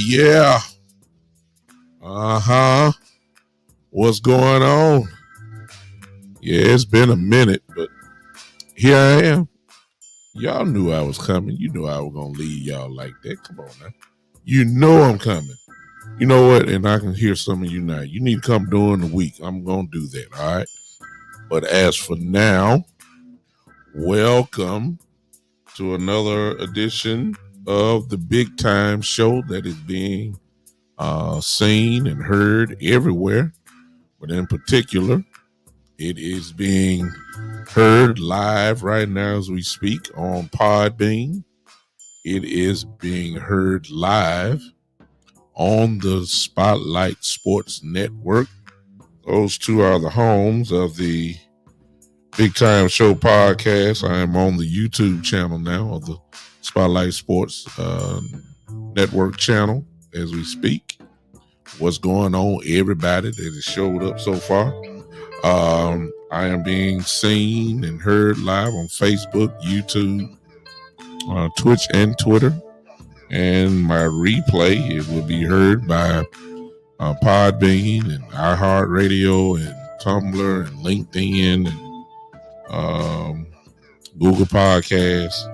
yeah. Uh-huh. What's going on? Yeah, it's been a minute, but here I am. Y'all knew I was coming. You knew I was going to leave y'all like that. Come on now. You know I'm coming. You know what? And I can hear some of you now. You need to come during the week. I'm going to do that, all right? But as for now, welcome to another edition of the Big Time Show that is being seen and heard everywhere. But in particular, it is being heard live right now as we speak on Podbean. It is being heard live on the Spotlight Sports Network. Those two are the homes of the Big Time Show podcast. I am on the YouTube channel now of the Spotlight Sports Network channel as we speak. What's going on, everybody that has showed up so far? I am being seen and heard live on Facebook, YouTube, Twitch, and Twitter. And my replay, it will be heard by Podbean and iHeartRadio and Tumblr and LinkedIn and Google Podcasts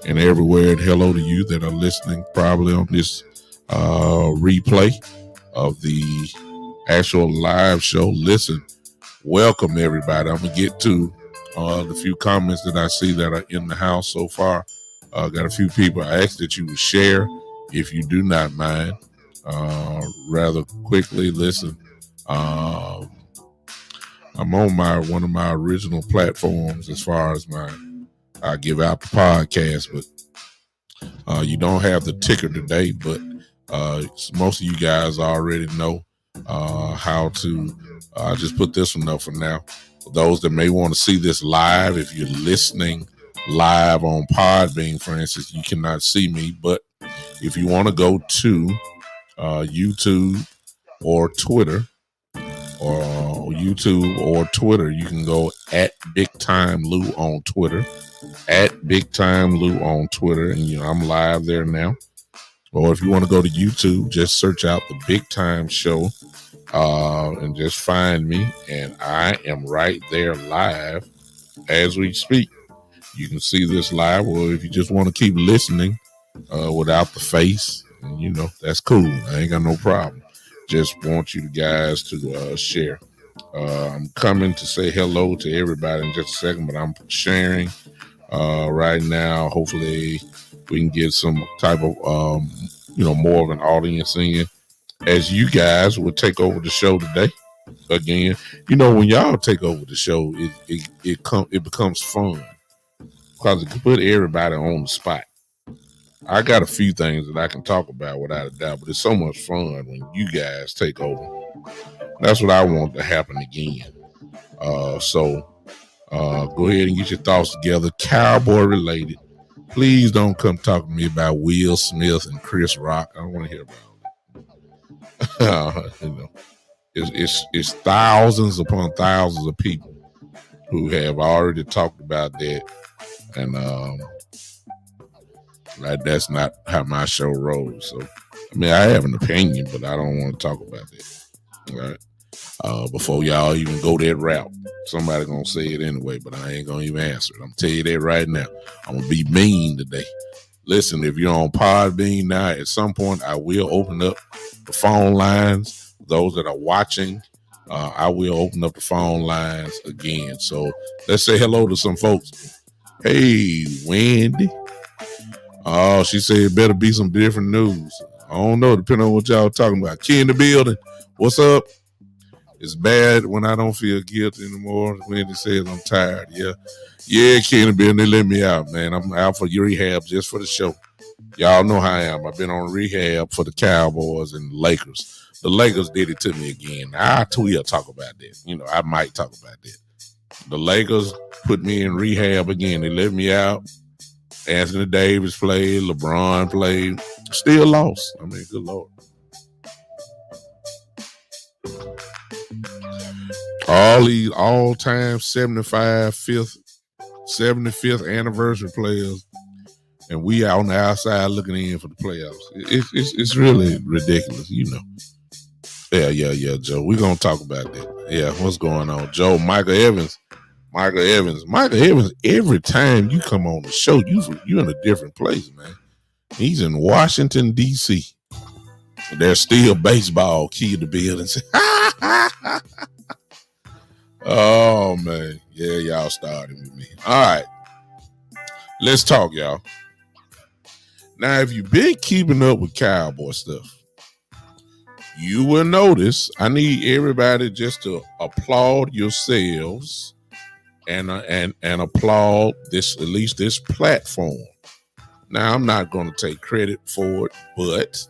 and everywhere. And hello to you that are listening probably on this replay of the actual live show. Listen, welcome everybody. I'm going to get to the few comments that I see that are in the house so far. Got a few people. I ask that you would share if you do not mind. Rather quickly, listen. I'm on one of my original platforms as far as I give out the podcast, but you don't have the ticker today, but most of you guys already know how to just put this one up for now. For those that may want to see this live, if you're listening live on Podbean, for instance, you cannot see me, but if you want to go to YouTube or Twitter, you can go at Big Time Lou on Twitter, at Big Time Lou on Twitter, and I'm live there now. Or if you want to go to YouTube, just search out the Big Time Show and just find me, and I am right there live as we speak. You can see this live, or if you just want to keep listening without the face, that's cool. I ain't got no problem. Just want you guys to share. I'm coming to say hello to everybody in just a second, but I'm sharing right now. Hopefully we can get some type of, more of an audience in as you guys will take over the show today. Again, when y'all take over the show, it becomes fun because it can put everybody on the spot. I got a few things that I can talk about without a doubt, but it's so much fun when you guys take over. That's what I want to happen again. So go ahead and get your thoughts together. Cowboy related. Please don't come talk to me about Will Smith and Chris Rock. I don't want to hear about it. It's thousands upon thousands of people who have already talked about that, and that's not how my show rolls. So, I have an opinion, but I don't want to talk about that. All right. Before y'all even go that route, somebody gonna say it anyway, but I ain't gonna even answer it. I'm tell you that right now. I'm gonna be mean today. Listen, if you're on Podbean now, at some point I will open up the phone lines. Those that are watching, I will open up the phone lines again. So let's say hello to some folks. Hey, Wendy. Oh, she said it better be some different news. I don't know, depending on what y'all talking about. Key in the building. What's up? It's bad when I don't feel guilty anymore. Wendy says I'm tired. Yeah, Key in the building. They let me out, man. I'm out for rehab just for the show. Y'all know how I am. I've been on rehab for the Cowboys and Lakers. The Lakers did it to me again. I will talk about that. I might talk about that. The Lakers put me in rehab again. They let me out. Anthony Davis played. LeBron played. Still lost. Good Lord. All these all-time 75th anniversary players and we out on the outside looking in for the playoffs. It's really ridiculous, you know. Yeah, Joe. We're gonna talk about that. Yeah, what's going on, Joe? Michael Evans. Every time you come on the show, you're in a different place, man. He's in Washington D.C. There's still baseball key to the building. Oh man, yeah, y'all started with me. All right, let's talk, y'all. Now, if you've been keeping up with Cowboy stuff, you will notice I need everybody just to applaud yourselves and applaud this, at least this platform. Now, I'm not going to take credit for it, but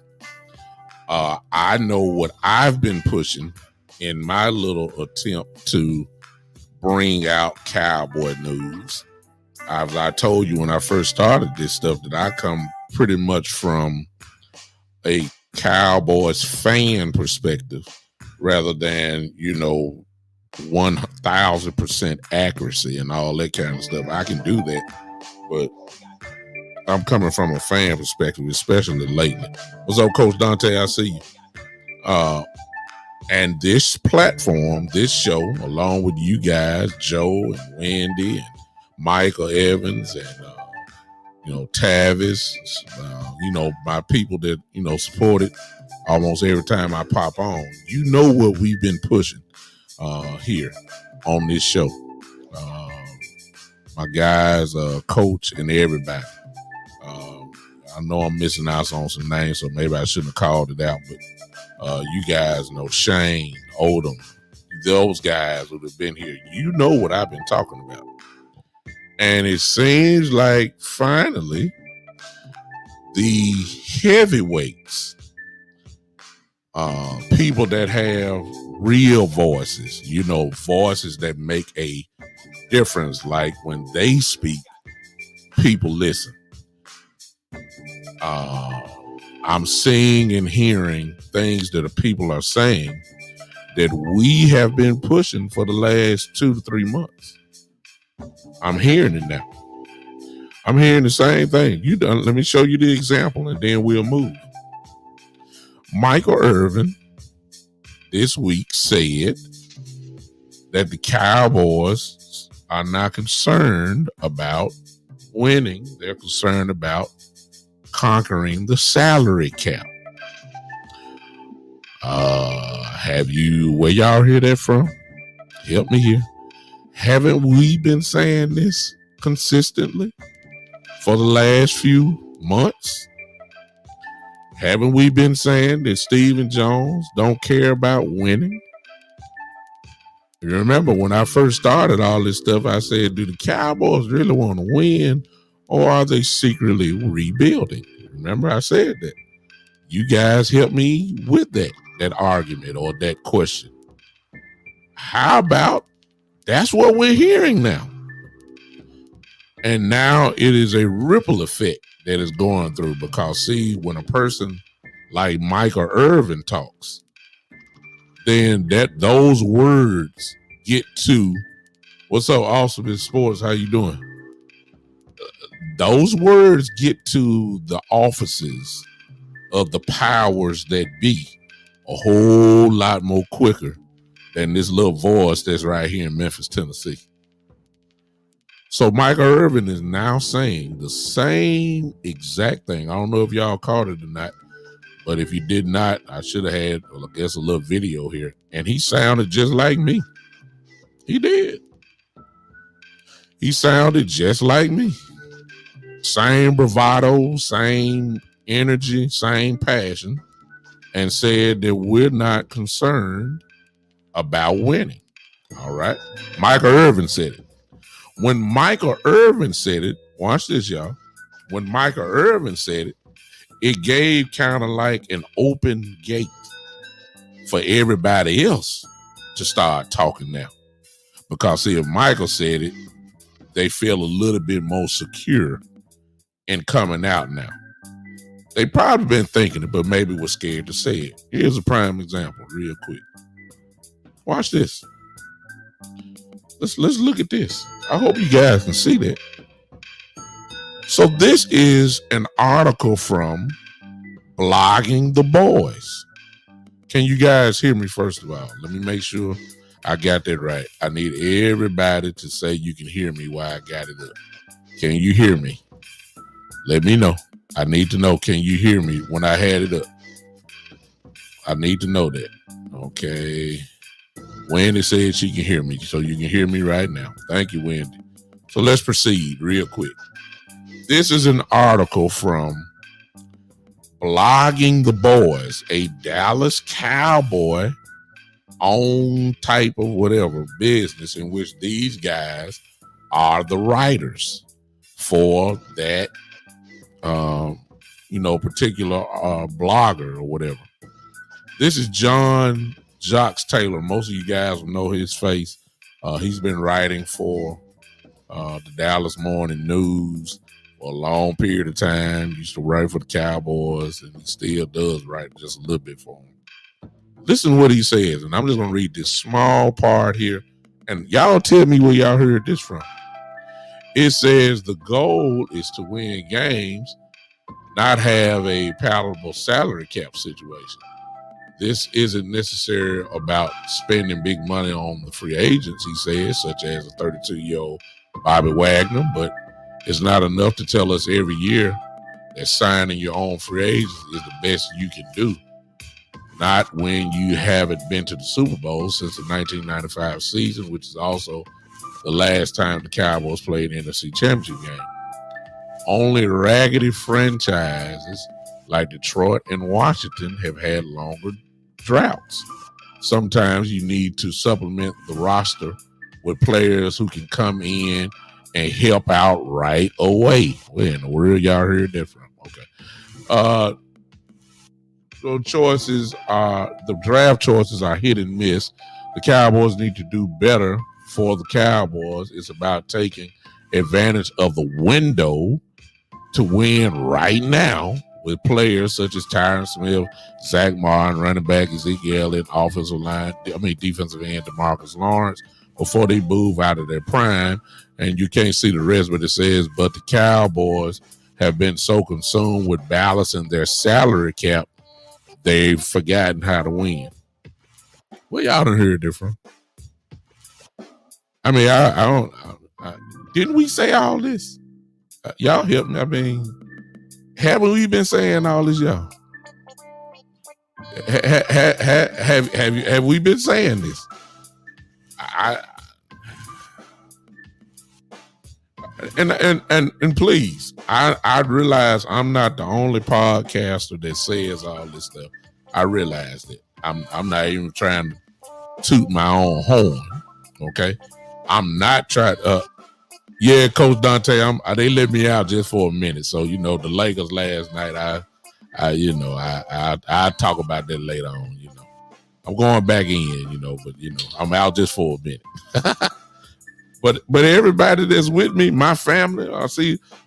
I know what I've been pushing in my little attempt to bring out Cowboy news. As I told you when I first started this stuff, that I come pretty much from a Cowboys fan perspective rather than, 1,000% accuracy and all that kind of stuff. I can do that, but I'm coming from a fan perspective, especially lately. What's up, Coach Dante? I see you. And this platform, this show, along with you guys, Joe and Wendy and Michael Evans and, Tavis, my people that, support it almost every time I pop on. You know what we've been pushing here on this show. My guys, Coach and everybody. I know I'm missing out on some names, so maybe I shouldn't have called it out, but you guys know Shane, Odom, those guys who have been here. You know what I've been talking about. And it seems like finally the heavyweights, people that have real voices, voices that make a difference, like when they speak, people listen. I'm seeing and hearing things that the people are saying that we have been pushing for the last 2 to 3 months. I'm hearing it now. I'm hearing the same thing. Let me show you the example and then we'll move. Michael Irvin this week said that the Cowboys are not concerned about winning. They're concerned about conquering the salary cap. Where y'all hear that from? Help me here. Haven't we been saying this consistently for the last few months? Haven't we been saying that Stephen Jones don't care about winning? You remember when I first started all this stuff, I said, do the Cowboys really want to win or are they secretly rebuilding? Remember I said that. You guys helped me with that argument or that question. How about that's what we're hearing now? And now it is a ripple effect that is going through because, see, when a person like Michael Irvin talks, then those words get to, what's up, Awesome in Sports? How you doing? Those words get to the offices of the powers that be a whole lot more quicker than this little voice that's right here in Memphis, Tennessee. So Michael Irvin is now saying the same exact thing. I don't know if y'all caught it or not, but if you did not, I should have had, I guess, a little video here. And he sounded just like me. He did. He sounded just like me. Same bravado, same energy, same passion, and said that we're not concerned about winning. All right. Michael Irvin said it. When Michael Irvin said it, watch this, y'all. When Michael Irvin said it, it gave kind of like an open gate for everybody else to start talking now. Because, see, if Michael said it, they feel a little bit more secure in coming out now. They probably been thinking it, but maybe were scared to say it. Here's a prime example, real quick. Watch this. Let's look at this. I hope you guys can see that. So this is an article from Blogging the Boys. Can you guys hear me first of all? Let me make sure I got that right. I need everybody to say you can hear me while I got it up. Can you hear me? Let me know. I need to know, can you hear me when I had it up? I need to know that. Okay. Wendy said she can hear me, so you can hear me right now. Thank you, Wendy. So let's proceed real quick. This is an article from Blogging the Boys, a Dallas Cowboy owned type of whatever business in which these guys are the writers for that, particular blogger or whatever. This is John Jocks Taylor. Most of you guys will know his face. He's been writing for the Dallas Morning News for a long period of time. Used to write for the Cowboys, and he still does write just a little bit for them. Listen to what he says, and I'm just going to read this small part here, and y'all tell me where y'all heard this from. It says the goal is to win games, not have a palatable salary cap situation. This isn't necessarily about spending big money on the free agents, he says, such as a 32-year-old Bobby Wagner, but it's not enough to tell us every year that signing your own free agents is the best you can do. Not when you haven't been to the Super Bowl since the 1995 season, which is also the last time the Cowboys played an NFC Championship game. Only raggedy franchises like Detroit and Washington have had longer droughts. Sometimes you need to supplement the roster with players who can come in and help out right away. Where in the world y'all heard that from? Okay. So the draft choices are hit and miss. The Cowboys need to do better for the Cowboys. It's about taking advantage of the window to win right now with players such as Tyron Smith, Zach Martin, running back Ezekiel Elliott, defensive end DeMarcus Lawrence, before they move out of their prime. And you can't see the rest, but it says, but the Cowboys have been so consumed with balancing their salary cap, they've forgotten how to win. Well, y'all done heard that from. I mean, I don't. Didn't we say all this? Y'all help me. I mean, haven't we been saying all this, y'all? Have we been saying this? And please, I realize I'm not the only podcaster that says all this stuff. I realize that. I'm not even trying to toot my own horn. Okay, I'm not trying. Yeah, Coach Dante, they let me out just for a minute. So the Lakers last night. I talk about that later on. I'm going back in. But I'm out just for a minute. But everybody that's with me, my family,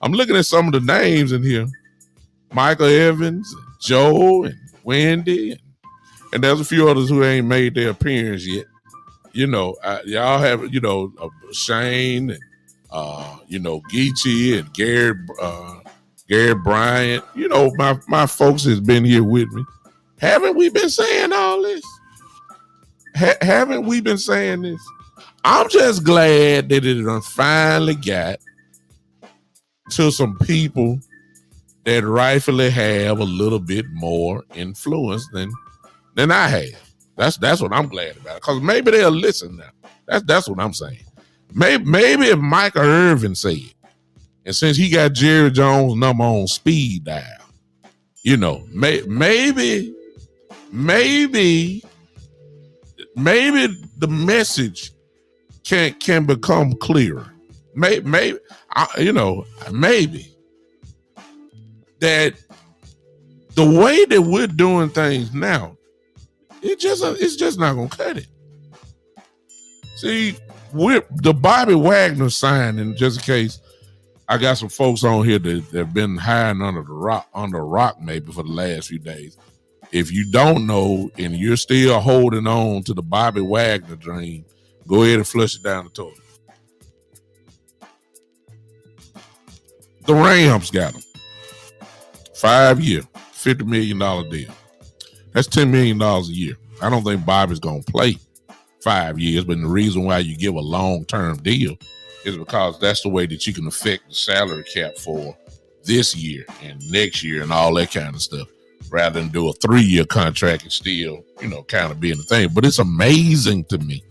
I'm looking at some of the names in here. Michael Evans, and Joe, and Wendy, and there's a few others who ain't made their appearance yet. Y'all have, Shane and, Geechee and Gary Bryant. My folks has been here with me. Haven't we been saying all this? Haven't we been saying this? I'm just glad that it finally got to some people that rightfully have a little bit more influence than I have. That's what I'm glad about. Because maybe they'll listen now. That's what I'm saying. Maybe if Michael Irvin said, and since he got Jerry Jones' number on speed dial, maybe the message can become clearer. Maybe that the way that we're doing things now, it's just not gonna cut it. See, the Bobby Wagner signing, just in case I got some folks on here that have been hiding under a rock maybe for the last few days. If you don't know and you're still holding on to the Bobby Wagner dream, go ahead and flush it down the toilet. The Rams got him. 5 year, $50 million deal. That's $10 million a year. I don't think Bobby's going to play 5 years, but the reason why you give a long-term deal is because that's the way that you can affect the salary cap for this year and next year and all that kind of stuff, rather than do a 3-year contract and still, kind of being the thing. But it's amazing to me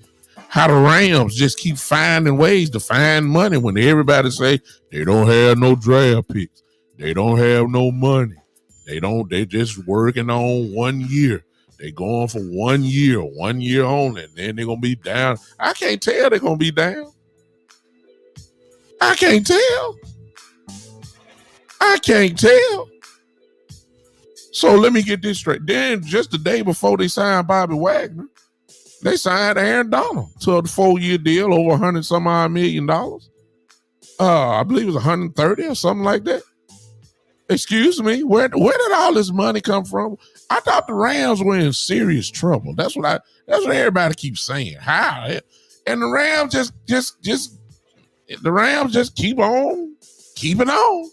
how the Rams just keep finding ways to find money when everybody say they don't have no draft picks. They don't have no money. They just working on 1 year. They going for 1 year only, and then they're going to be down. I can't tell they're going to be down. I can't tell. So let me get this straight. Then just the day before they signed Bobby Wagner, they signed Aaron Donald to a 4-year deal over $100-some odd million. I believe it was 130 or something like that. Excuse me, where did all this money come from? I thought the Rams were in serious trouble. That's what everybody keeps saying. How? And the Rams just keep on keeping on.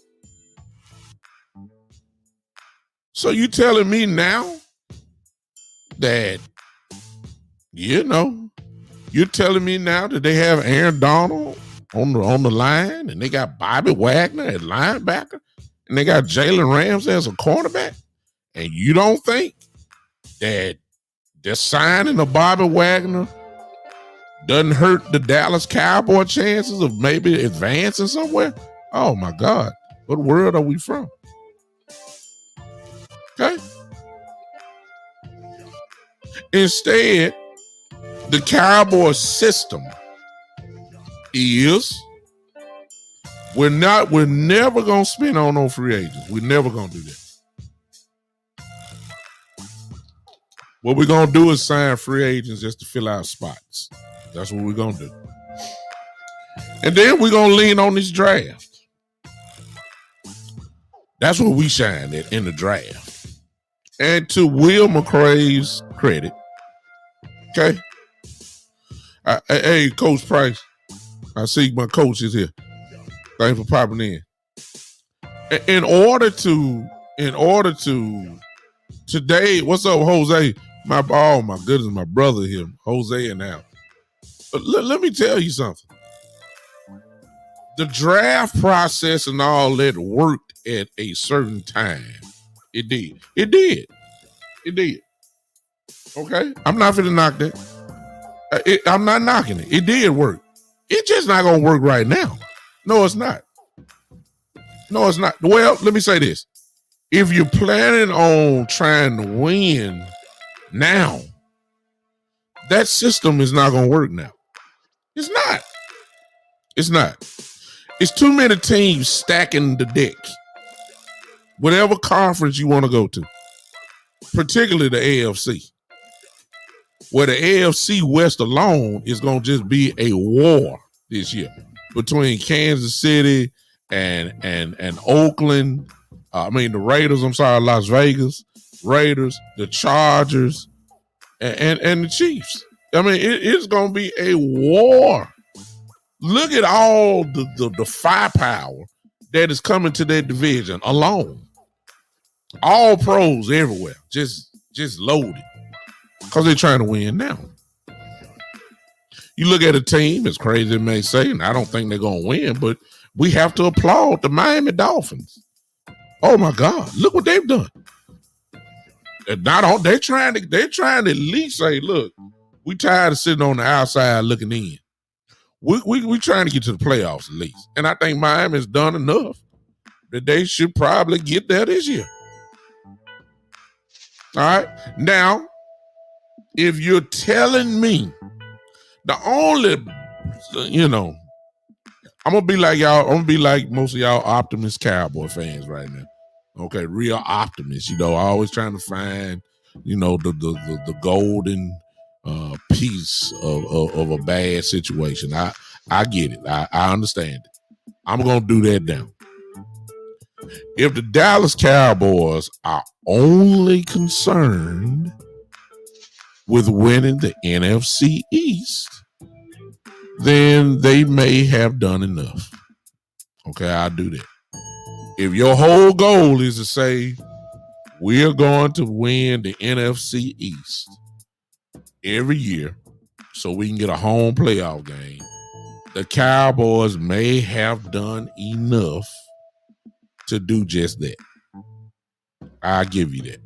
So you telling me now that, you're telling me now that they have Aaron Donald on the line and they got Bobby Wagner at linebacker and they got Jalen Ramsey as a cornerback, and you don't think that the signing of Bobby Wagner doesn't hurt the Dallas Cowboy chances of maybe advancing somewhere? Oh my God, what world are we from? Okay. Instead, the Cowboy system is we're never gonna spend on no free agents. We're never gonna do that. What we're gonna do is sign free agents just to fill out spots. That's what we're gonna do. And then we're gonna lean on this draft. That's what we shine at in the draft. And to Will McCray's credit, okay. Hey, Coach Price, I see my coach is here. Thanks for popping in. In order to today, what's up, Jose? My goodness, my brother here, Jose, and now. Let me tell you something. The draft process and all that worked at a certain time. It did. Okay, I'm not finna knock that. I'm not knocking it. It did work. It's just not gonna work right now. No, it's not. Well, let me say this. If you're planning on trying to win now, that system is not going to work now. It's not. It's too many teams stacking the deck. Whatever conference you want to go to, particularly the AFC, where the AFC West alone is going to just be a war this year between Kansas City and Oakland. The Raiders, Las Vegas Raiders, the Chargers, and the Chiefs. It's going to be a war. Look at all the firepower that is coming to that division alone. All pros everywhere, just loaded, because they're trying to win now. You look at a team, as crazy as it may say, and I don't think they're going to win, but we have to applaud the Miami Dolphins. Oh my God, look what they've done. They're trying to at least say, look, we tired of sitting on the outside looking in. We trying to get to the playoffs at least. And I think Miami's done enough that they should probably get there this year. All right. Now, if you're telling me the only, I'm going to be like y'all. I'm going to be like most of y'all optimist Cowboy fans right now. Okay. Real optimists, always trying to find, the golden piece of a bad situation. I get it. I understand it. I'm going to do that now. If the Dallas Cowboys are only concerned with winning the NFC East, then they may have done enough. Okay, I'll do that. If your whole goal is to say we're going to win the NFC East every year so we can get a home playoff game, the Cowboys may have done enough to do just that. I'll give you that.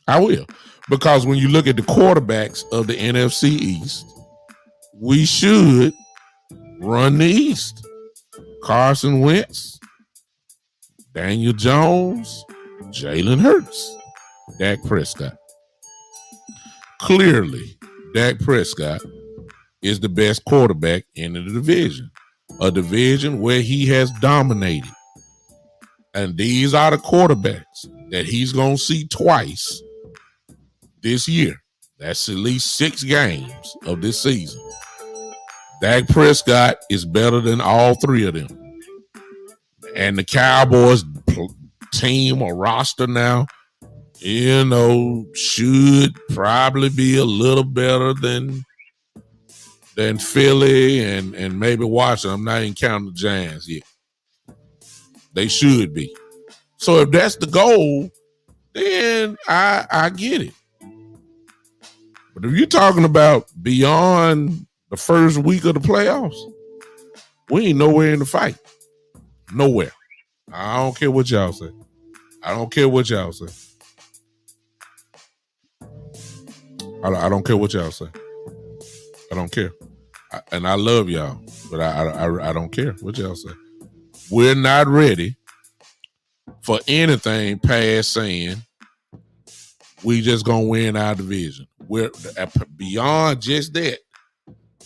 I will. Because when you look at the quarterbacks of the NFC East, we should run the East. Carson Wentz, Daniel Jones, Jalen Hurts, Dak Prescott. Clearly, Dak Prescott is the best quarterback in the division, a division where he has dominated. And these are the quarterbacks that he's going to see twice this year. That's at least 6 games of this season. Dak Prescott is better than all 3 of them. And the Cowboys team or roster now, should probably be a little better than Philly and maybe Washington. I'm not even counting the Giants yet. They should be. So if that's the goal, then I get it. But if you're talking about beyond the first week of the playoffs, we ain't nowhere in the fight. Nowhere. I don't care what y'all say. I don't care what y'all say. I don't care what y'all say. I don't care. And I love y'all, but I don't care what y'all say. We're not ready for anything past saying we just gonna win our division. We're beyond just that.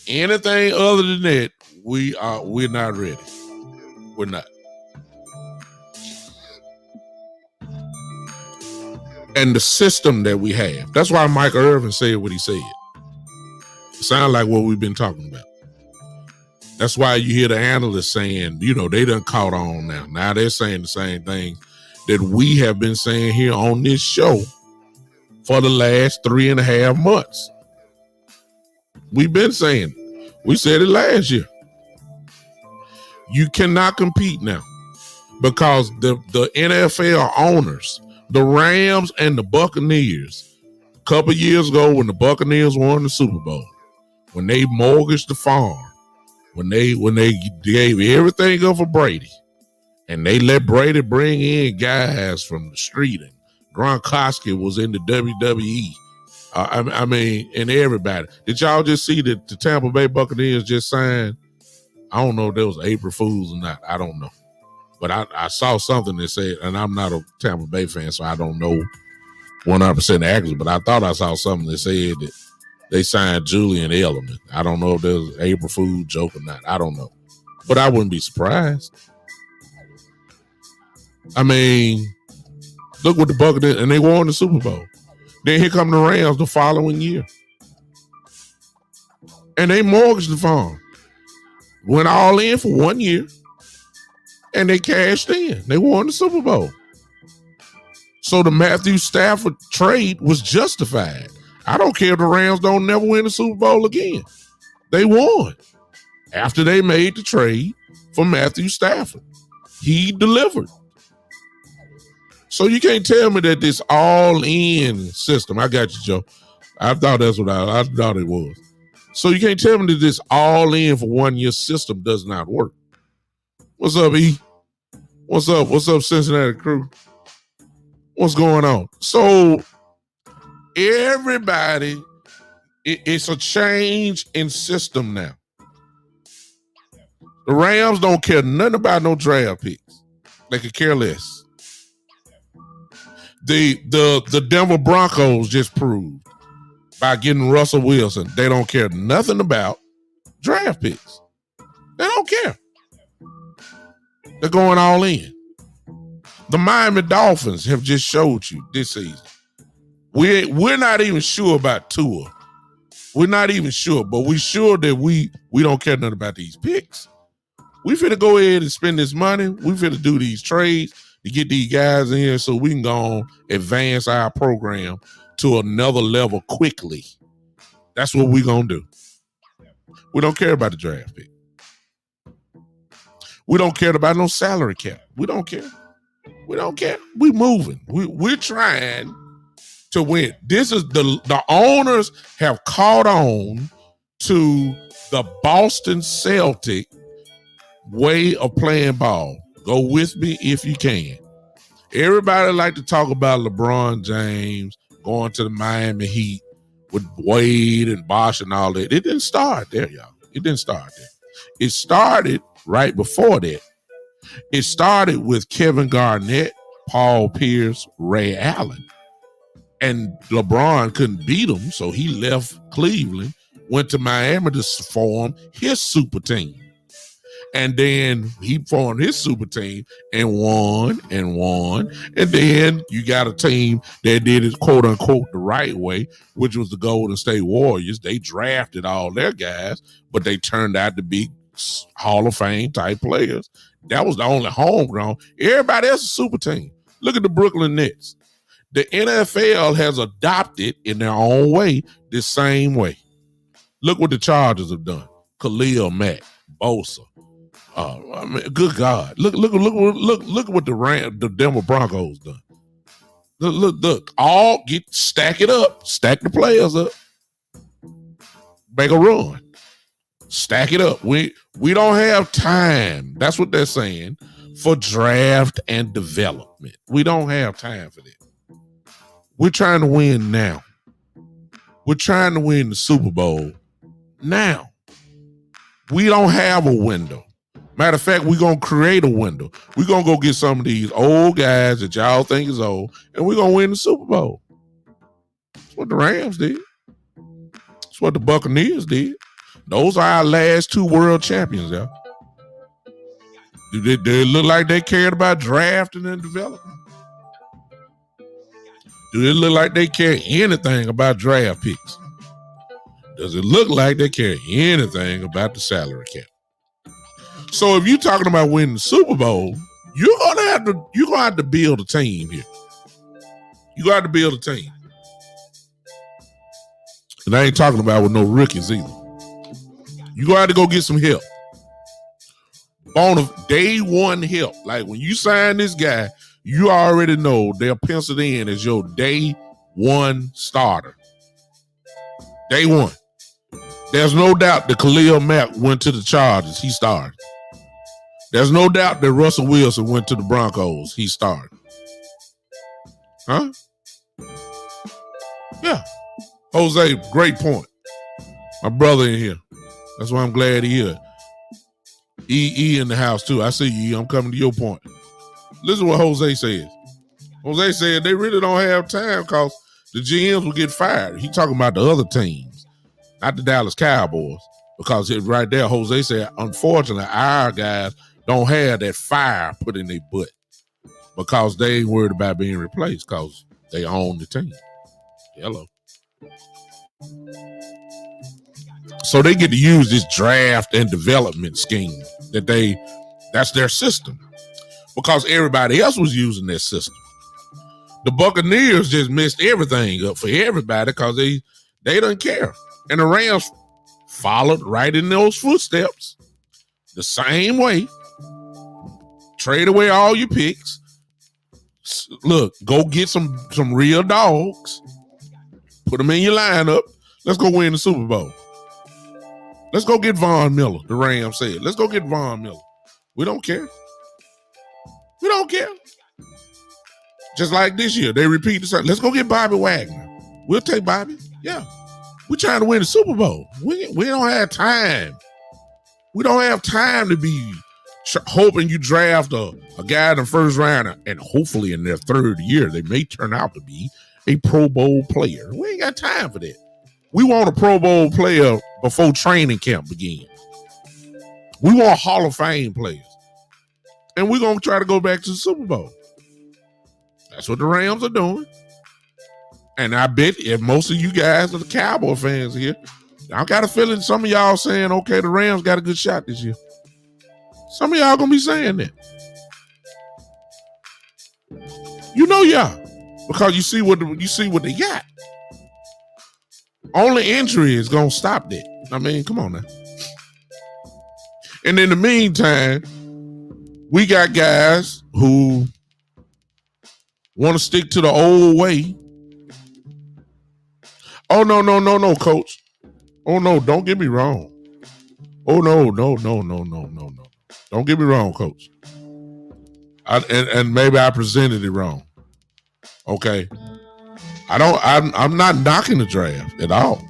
Anything other than that, we're not ready. We're not. And the system that we have. That's why Michael Irvin said what he said. It sounds like what we've been talking about. That's why you hear the analysts saying, they done caught on now. Now they're saying the same thing that we have been saying here on this show for the last 3.5 months. We've been saying it. We said it last year. You cannot compete now because the NFL owners, the Rams and the Buccaneers, a couple years ago when the Buccaneers won the Super Bowl, when they mortgaged the farm, when they gave everything up for Brady, and they let Brady bring in guys from the street, and Gronkowski was in the WWE. And everybody. Did y'all just see that the Tampa Bay Buccaneers just signed? I don't know if there was April Fools or not. I don't know. But I saw something that said, and I'm not a Tampa Bay fan, so I don't know 100% accurate, but I thought I saw something that said that they signed Julian Edelman. I don't know if there was an April Fool joke or not. I don't know. But I wouldn't be surprised. I mean, look what the Buccaneers, and they won the Super Bowl. Then here come the Rams the following year. And they mortgaged the farm. Went all in for 1 year. And they cashed in. They won the Super Bowl. So the Matthew Stafford trade was justified. I don't care if the Rams don't never win the Super Bowl again. They won after they made the trade for Matthew Stafford. He delivered. So you can't tell me that this all-in system, I got you, Joe. I thought that's what I thought it was. So you can't tell me that this all-in for 1 year system does not work. What's up, E? What's up? What's up, Cincinnati crew? What's going on? So everybody, it's a change in system now. The Rams don't care nothing about no draft picks. They could care less. The Denver Broncos just proved by getting Russell Wilson, they don't care nothing about draft picks. They don't care. They're going all in. The Miami Dolphins have just showed you this season. We're not even sure about Tua. We're not even sure, but we're sure that we don't care nothing about these picks. We finna go ahead and spend this money. We finna do these trades to get these guys in here so we can go on advance our program to another level quickly. That's what we're gonna do. We don't care about the draft pick. We don't care about no salary cap. We don't care. We don't care. We moving. We're trying to win. This is the owners have caught on to the Boston Celtic way of playing ball. Go with me if you can. Everybody like to talk about LeBron James going to the Miami Heat with Wade and Bosh and all that. It didn't start there, y'all. It didn't start there. It started right before that. It started with Kevin Garnett, Paul Pierce, Ray Allen. And LeBron couldn't beat him, so he left Cleveland, went to Miami to form his super team. And then he formed his super team and won and won. And then you got a team that did it, quote unquote, the right way, which was the Golden State Warriors. They drafted all their guys, but they turned out to be Hall of Fame type players. That was the only homegrown. Everybody else is a super team. Look at the Brooklyn Nets. The NFL has adopted in their own way this same way. Look what the Chargers have done. Khalil Mack, Bosa. I mean, good God! Look what the Denver Broncos done. Look! All stack it up, stack the players up, make a run, stack it up. We don't have time. That's what they're saying for draft and development. We don't have time for that. We're trying to win now. We're trying to win the Super Bowl now. We don't have a window. Matter of fact, we're going to create a window. We're going to go get some of these old guys that y'all think is old, and we're going to win the Super Bowl. That's what the Rams did. That's what the Buccaneers did. Those are our last two world champions, y'all. Do they look like they cared about drafting and development? Do they look like they care anything about draft picks? Does it look like they care anything about the salary cap? So if you're talking about winning the Super Bowl, you're gonna have to build a team here. You got to build a team. And I ain't talking about with no rookies either. You gonna have to go get some help. On day one help. Like when you sign this guy, you already know they're penciled in as your day one starter. Day one. There's no doubt that Khalil Mack went to the Chargers. He started. There's no doubt that Russell Wilson went to the Broncos. He started. Huh? Yeah. Jose, great point. My brother in here. That's why I'm glad he here. E in the house too. I see you. I'm coming to your point. Listen to what Jose says. Jose said they really don't have time because the GMs will get fired. He talking about the other teams, not the Dallas Cowboys. Because right there, Jose said, unfortunately, our guys don't have that fire put in their butt because they ain't worried about being replaced because they own the team. Hello. So they get to use this draft and development scheme that's their system because everybody else was using their system. The Buccaneers just messed everything up for everybody because they don't care. And the Rams followed right in those footsteps the same way. Trade away all your picks. Look, go get some real dogs. Put them in your lineup. Let's go win the Super Bowl. Let's go get Von Miller, the Rams said. Let's go get Von Miller. We don't care. We don't care. Just like this year, they repeat the same. Let's go get Bobby Wagner. We'll take Bobby. Yeah. We're trying to win the Super Bowl. We don't have time. We don't have time to be hoping you draft a guy in the first round and hopefully in their third year, they may turn out to be a Pro Bowl player. We ain't got time for that. We want a Pro Bowl player before training camp begins. We want Hall of Fame players. And we're going to try to go back to the Super Bowl. That's what the Rams are doing. And I bet if most of you guys are the Cowboy fans here, I got a feeling some of y'all saying, okay, the Rams got a good shot this year. Some of y'all going to be saying that. You know y'all. Because you see what they got. Only injury is going to stop that. I mean, come on now. And in the meantime, We got guys who want to stick to the old way. Oh, no, coach. Oh, no, don't get me wrong. Oh, no. Don't get me wrong, coach. And maybe I presented it wrong. Okay. I'm not knocking the draft at all.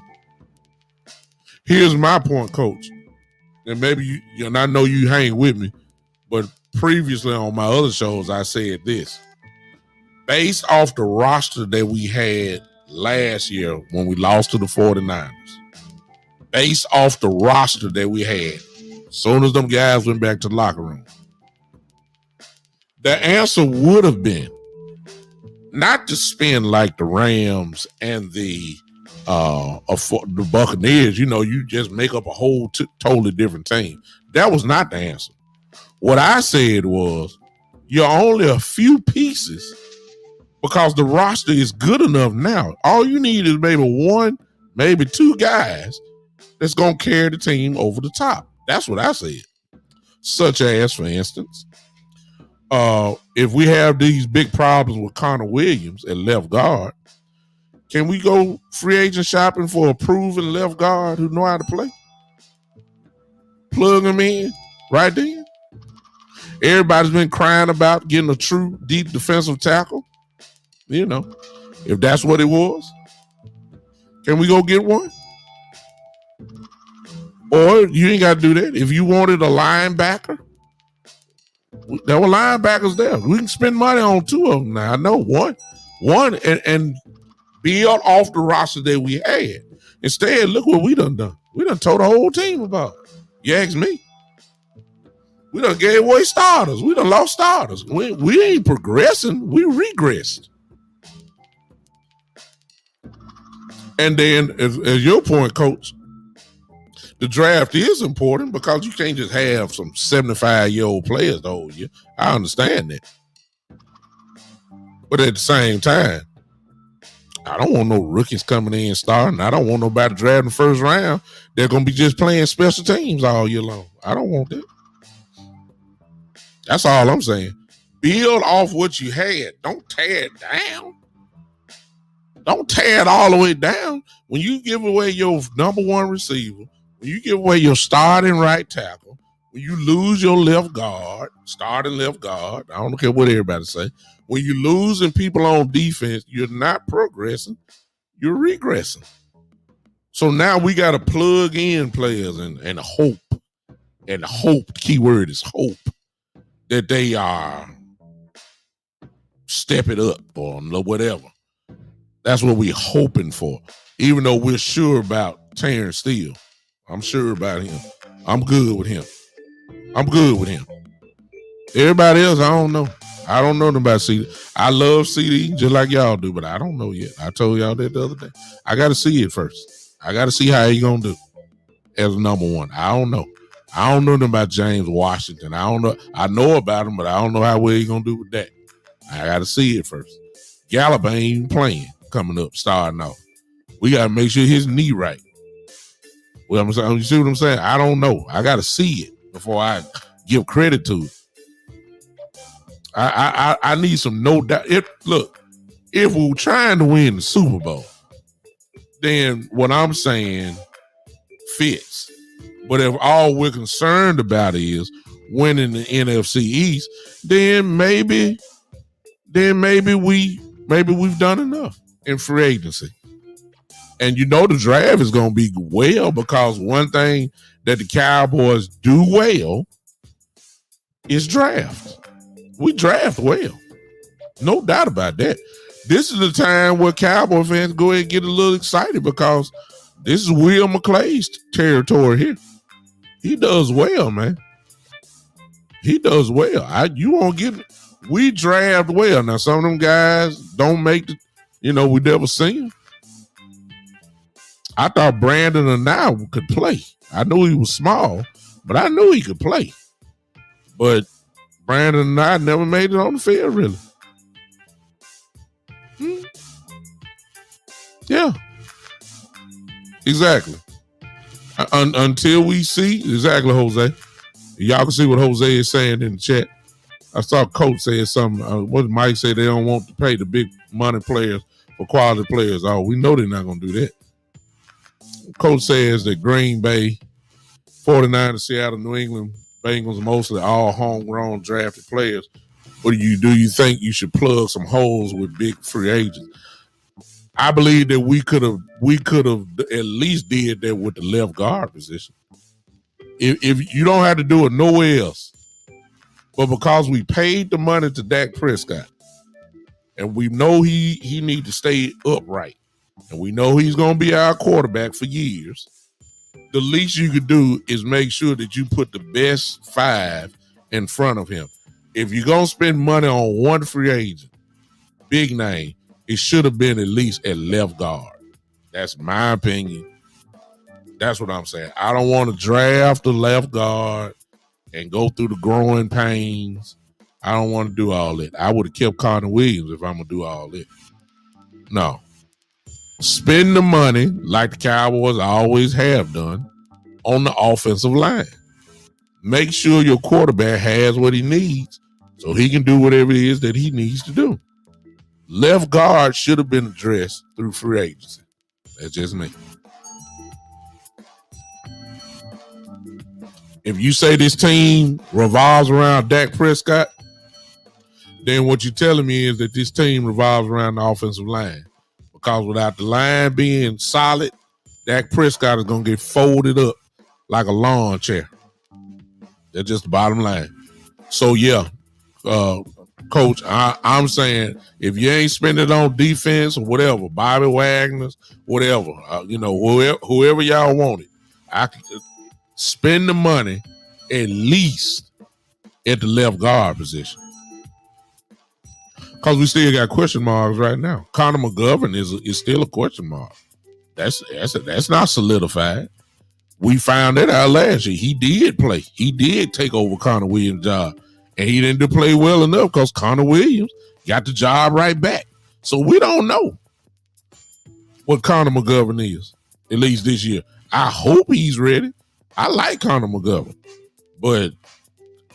Here's my point, coach. And maybe and I know you hang with me, but previously on my other shows, I said this. Based off the roster that we had last year when we lost to the 49ers, based off the roster that we had, as soon as them guys went back to the locker room, the answer would have been not to spend like the Rams and the Buccaneers. You just make up a whole totally different team. That was not the answer. What I said was, you're only a few pieces because the roster is good enough now. All you need is maybe one, maybe two guys that's going to carry the team over the top. That's what I said. Such as, for instance, if we have these big problems with Connor Williams at left guard, can we go free agent shopping for a proven left guard who know how to play? Plug him in right then. Everybody's been crying about getting a true deep defensive tackle. If that's what it was, can we go get one? Or you ain't got to do that. If you wanted a linebacker, there were linebackers there. We can spend money on two of them now. I know one and build off the roster that we had. Instead, look what we done. We done told the whole team about it. You ask me. We done gave away starters. We done lost starters. We ain't progressing. We regressed. And then, as your point, coach, the draft is important because you can't just have some 75-year-old players the whole year. I understand that. But at the same time, I don't want no rookies coming in starting. I don't want nobody drafting the first round. They're going to be just playing special teams all year long. I don't want that. That's all I'm saying. Build off what you had. Don't tear it down. Don't tear it all the way down. When you give away your number one receiver, when you give away your starting right tackle, when you lose your left guard, starting left guard, I don't care what everybody say. When you're losing people on defense, you're not progressing, you're regressing. So now we got to plug in players and hope. And the hope, keyword is hope, that they are step it up or whatever. That's what we're hoping for. Even though we're sure about Terrence Steele. I'm sure about him. I'm good with him. Everybody else, I don't know. I don't know about CD. I love CD just like y'all do, but I don't know yet. I told y'all that the other day. I got to see it first. I got to see how he going to do as number one. I don't know. I don't know nothing about James Washington. I don't know. I know about him, but I don't know how well he going to do with that. I got to see it first. Gallup ain't even playing coming up, starting off. We got to make sure his knee right. Well, you see what I'm saying? I don't know. I got to see it before I give credit to it. I need some no doubt. Look, if we're trying to win the Super Bowl, then what I'm saying fits. But if all we're concerned about is winning the NFC East, then maybe we've done enough in free agency. And the draft is going to be well because one thing that the Cowboys do well is draft. We draft well. No doubt about that. This is the time where Cowboy fans go ahead and get a little excited because this is Will McClay's territory here. He does well, man. He does well. We draft well. Now, some of them guys don't make we never seen them. I thought Brandon and I could play. I knew he was small, but I knew he could play. But Brandon and I never made it on the field, really. Yeah. Exactly. Until we see, exactly, Jose. Y'all can see what Jose is saying in the chat. I saw Coach say something. What did Mike say? They don't want to pay the big money players for quality players. Oh, we know they're not going to do that. Coach says that Green Bay, 49, Seattle, New England Bengals, mostly all homegrown drafted players. What do? You think you should plug some holes with big free agents? I believe that we could have at least did that with the left guard position. If you don't have to do it nowhere else, but because we paid the money to Dak Prescott, and we know he need to stay upright, and we know he's going to be our quarterback for years, the least you could do is make sure that you put the best 5 in front of him. If you're going to spend money on one free agent, big name, it should have been at least at left guard. That's my opinion. That's what I'm saying. I don't want to draft the left guard and go through the growing pains. I don't want to do all that. I would have kept Connor Williams if I'm going to do all that. No. Spend the money like the Cowboys always have done on the offensive line. Make sure your quarterback has what he needs so he can do whatever it is that he needs to do. Left guard should have been addressed through free agency. That's just me. If you say this team revolves around Dak Prescott, then what you're telling me is that this team revolves around the offensive line. Because without the line being solid, Dak Prescott is going to get folded up like a lawn chair. That's just the bottom line. So, yeah, Coach, I'm saying if you ain't spending on defense or whatever, Bobby Wagner's, whatever, whoever y'all want it, I could spend the money at least at the left guard position. Because we still got question marks right now. Connor McGovern is still a question mark. That's not solidified. We found that out last year. He did play. He did take over Connor Williams' job. And he didn't play well enough because Connor Williams got the job right back. So we don't know what Connor McGovern is, at least this year. I hope he's ready. I like Connor McGovern. But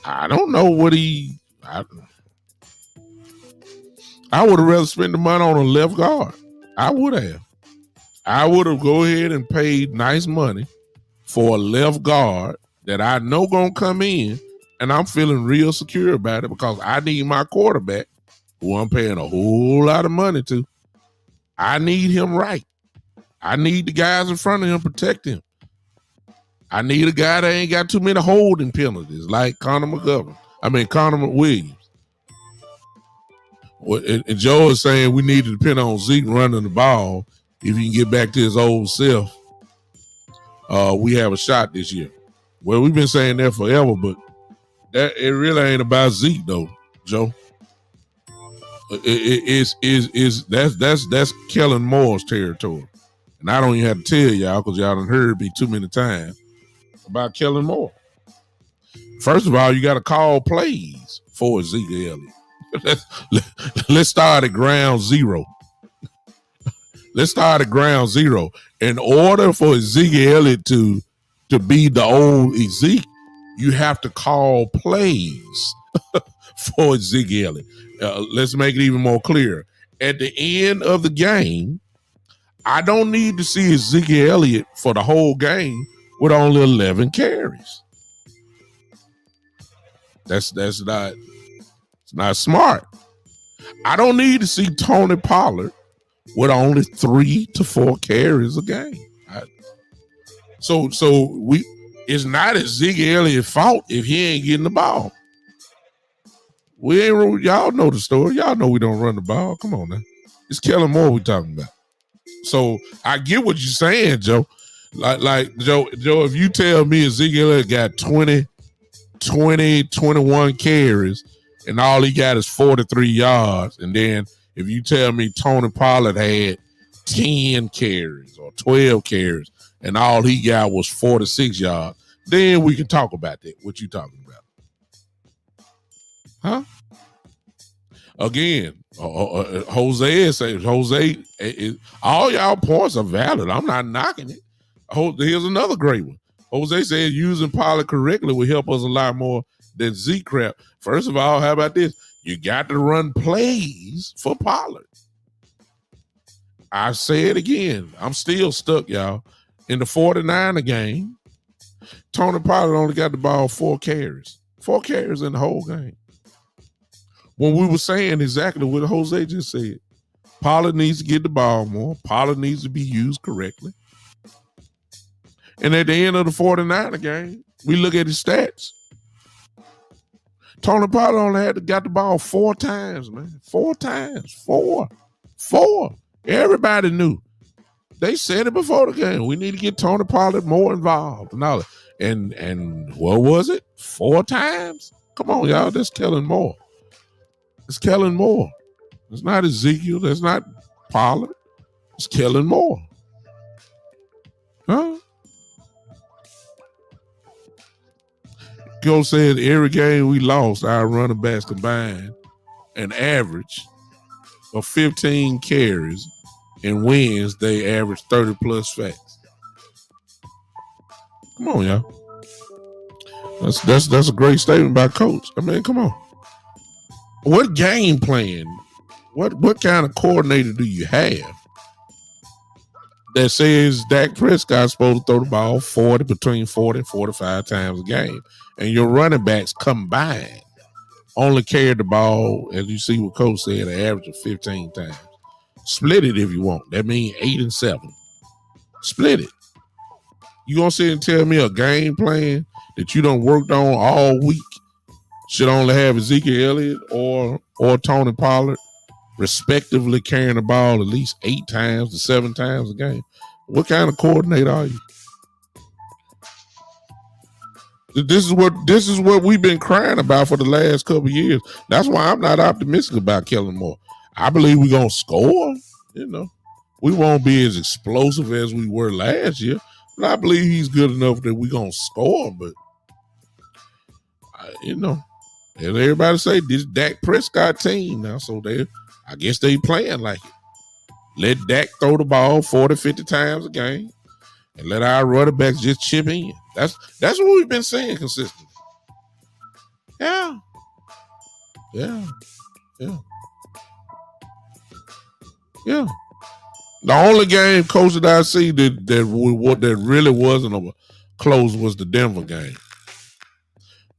I don't know what I would have rather spent the money on a left guard. I would have. I would have go ahead and paid nice money for a left guard that I know going to come in, and I'm feeling real secure about it because I need my quarterback, who I'm paying a whole lot of money to. I need him right. I need the guys in front of him protect him. I need a guy that ain't got too many holding penalties like Connor Williams. And Joe is saying we need to depend on Zeke running the ball. If he can get back to his old self, we have a shot this year. Well, we've been saying that forever, but it really ain't about Zeke though, Joe. That's Kellen Moore's territory, and I don't even have to tell y'all because y'all done heard me too many times about Kellen Moore. First of all, you got to call plays for Zeke Elliott. Let's start at ground zero. In order for Zeke Elliott to be the old Zeke, you have to call plays for Zeke Elliott. Let's make it even more clear. At the end of the game, I don't need to see Zeke Elliott for the whole game with only 11 carries. That's not smart. I don't need to see Tony Pollard with only 3 to 4 carries a game. It's not Zeke Elliott's fault if he ain't getting the ball. Y'all know the story. Y'all know we don't run the ball. Come on now. It's Kellen Moore we talking about. So I get what you're saying, Joe. Like Joe, if you tell me Zeke Elliott got 20, 21 carries and all he got is 43 yards, and then if you tell me Tony Pollard had 10 carries or 12 carries and all he got was 46 yards, then we can talk about that. What you talking about? Huh? Again, Jose says, all y'all points are valid. I'm not knocking it. Here's another great one. Jose said using Pollard correctly will help us a lot more that Zeke crap. First of all, how about this? You got to run plays for Pollard. I say it again. I'm still stuck, y'all. In the 49er game, Tony Pollard only got the ball 4 carries. 4 carries in the whole game. When we were saying exactly what Jose just said. Pollard needs to get the ball more. Pollard needs to be used correctly. And at the end of the 49er game, we look at his stats. Tony Pollard only got the ball 4 times, man. 4 times. 4. Everybody knew. They said it before the game. We need to get Tony Pollard more involved and all that. And what was it? 4 times? Come on, y'all. That's Kellen Moore. It's Kellen Moore. It's not Ezekiel. That's not Pollard. It's Kellen Moore. Huh? Go said every game we lost, our running backs combined an average of 15 carries, and wins they average 30 plus sacks. Come on, y'all. That's a great statement by Coach. I mean, come on. What game plan? What kind of coordinator do you have that says Dak Prescott's supposed to throw the ball between 40 and 45 times a game, and your running backs combined only carry the ball, as you see what Coach said, an average of 15 times. Split it if you want. That means 8 and 7. Split it. You gonna sit and tell me a game plan that you done worked on all week should only have Ezekiel Elliott or Tony Pollard respectively carrying the ball at least 8 times to 7 times a game? What kind of coordinator are you? This is what we've been crying about for the last couple of years. That's why I'm not optimistic about Kellen Moore. I believe we're gonna score. You know, we won't be as explosive as we were last year, but I believe he's good enough that we're gonna score. But you know, and everybody say this Dak Prescott team now, so I guess they playing like it. Let Dak throw the ball 40, 50 times a game, and let our running backs just chip in. That's what we've been saying consistently. Yeah. The only game, Coach, that I see that really wasn't a close was the Denver game.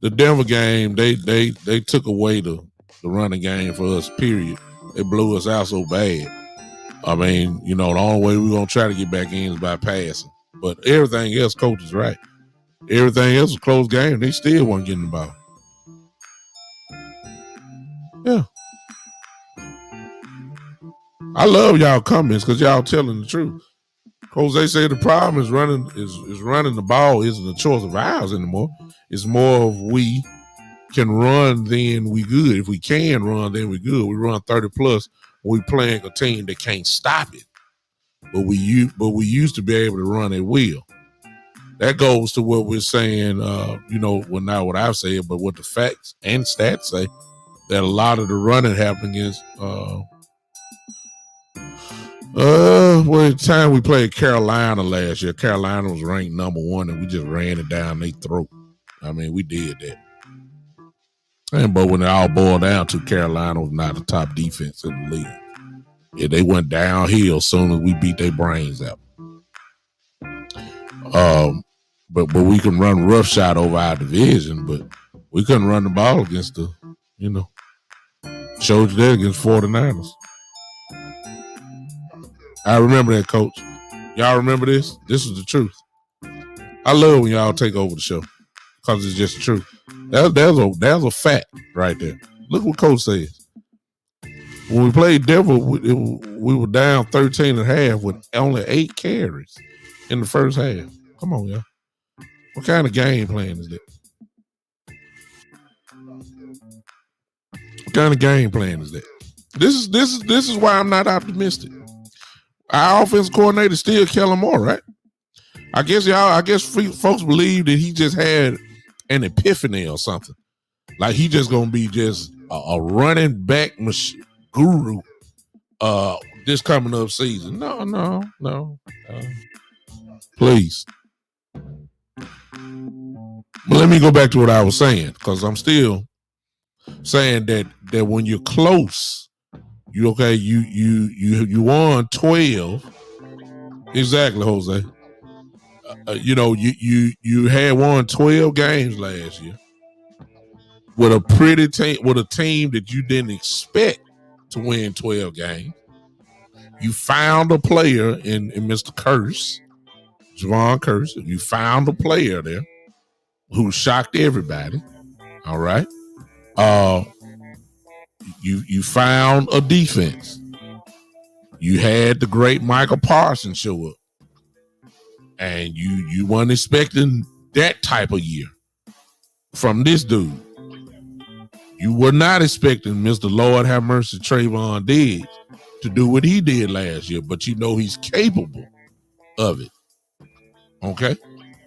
The Denver game, they took away the running game for us, period. They blew us out so bad. I mean, you know, the only way we're going to try to get back in is by passing. But everything else, Coach is right. Everything else was a close game. They still weren't getting the ball. Yeah. I love y'all comments because y'all telling the truth. Jose say the problem is running the ball isn't a choice of ours anymore. It's more of we can run, then we good. If we can run, then we good. We run 30 plus. We playing a team that can't stop it. But we used to be able to run at will. That goes to what we're saying, you know, well, not what I've said, but what the facts and stats say, that a lot of the running happening is the time we played Carolina last year, Carolina was ranked number 1 and we just ran it down their throat. I mean, we did that. But when it all boiled down to, Carolina was not the top defense in the league. Yeah, they went downhill as soon as we beat their brains out. But we can run roughshod over our division, but we couldn't run the ball against showed you that against 49ers. I remember that, Coach. Y'all remember this? This is the truth. I love when y'all take over the show because it's just the truth. There's a fact right there. Look what Coach says. When we played Denver, we were down 13 and a half with only 8 carries in the first half. Come on, y'all. What kind of game plan is that? What kind of game plan is that? This is why I'm not optimistic. Our offensive coordinator is still Kellen Moore, right? I guess folks believe that he just had an epiphany or something. Like he just gonna be just a running back guru this coming up season. No. Please. But let me go back to what I was saying, because I'm still saying that when you're close, you won 12. Exactly, Jose. You had won 12 games last year with a pretty team, with a team that you didn't expect to win 12 games. You found a player in Mr. Curse, Javon Curse. You found a player there who shocked everybody. All right. You found a defense. You had the great Michael Parsons show up, and you weren't expecting that type of year from this dude. You were not expecting Mr. Lord have mercy Trayvon Diggs to do what he did last year, but you know he's capable of it. Okay?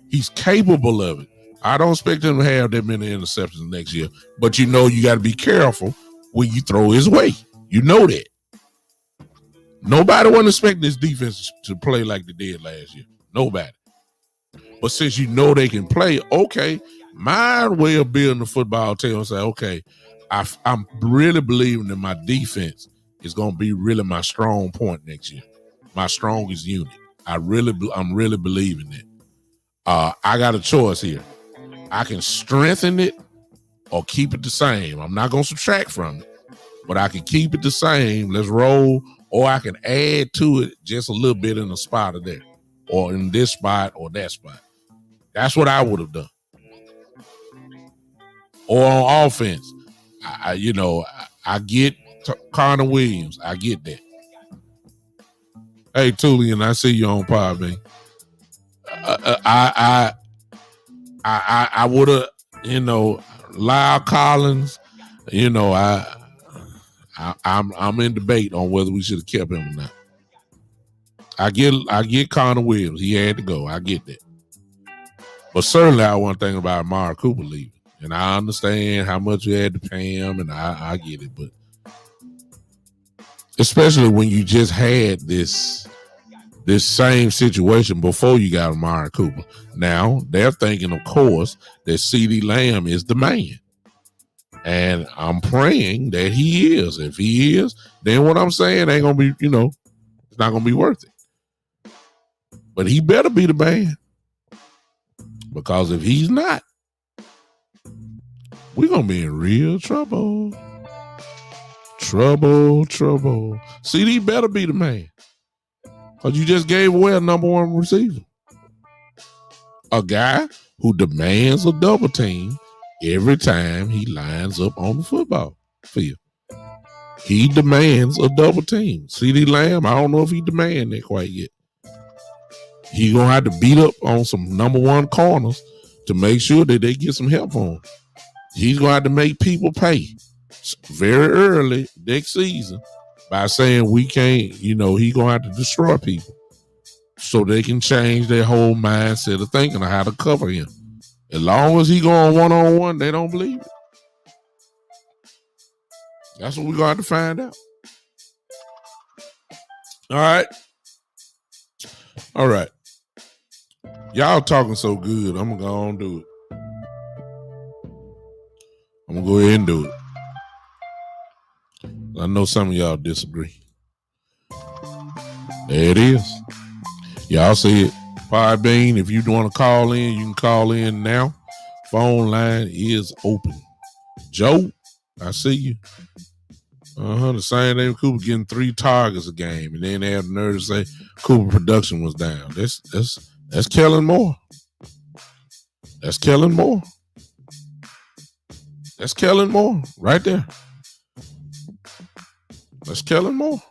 He's capable of it. I don't expect him to have that many interceptions next year, but you know you got to be careful when you throw his way. You know that. Nobody wasn't expecting this defense to play like they did last year. Nobody. But since you know they can play, okay, my way of building the football team is say, okay, I'm really believing that my defense is going to be really my strong point next year, my strongest unit. I'm really believing that. I got a choice here. I can strengthen it or keep it the same. I'm not going to subtract from it, but I can keep it the same. Let's roll. Or I can add to it just a little bit in a spot or there, or in this spot or that spot. That's what I would have done. Or on offense, I get Connor Williams. I get that. Hey, Tulian, I see you on pod, man. I would have, Lyle Collins. I'm in debate on whether we should have kept him or not. I get Connor Williams. He had to go. I get that. But certainly I want to think about Amari Cooper leaving. And I understand how much you had to pay him, and I get it. But especially when you just had this same situation before you got Amari Cooper. Now, they're thinking, of course, that CeeDee Lamb is the man. And I'm praying that he is. If he is, then what I'm saying ain't going to be, it's not going to be worth it. But he better be the man. Because if he's not, we're going to be in real trouble. Trouble. CD better be the man. Because you just gave away a number one receiver. A guy who demands a double team every time he lines up on the football field. He demands a double team. CeeDee Lamb, I don't know if he demands that quite yet. He going to have to beat up on some number one corners to make sure that they get some help on him. He's going to have to make people pay very early next season by saying we can't, he's going to have to destroy people so they can change their whole mindset of thinking of how to cover him. As long as he going one-on-one, they don't believe it. That's what we're going to have to find out. All right. Y'all talking so good, I'm going to go on and do it. I'm going to go ahead and do it. I know some of y'all disagree. There it is. Y'all see it. Podbean, if you want to call in, you can call in now. Phone line is open. Joe, I see you. The same name Cooper getting 3 targets a game, and then they have the nerve to say Cooper production was down. That's Kellen Moore. That's Kellen Moore. That's Kellen Moore right there. That's Kellen Moore.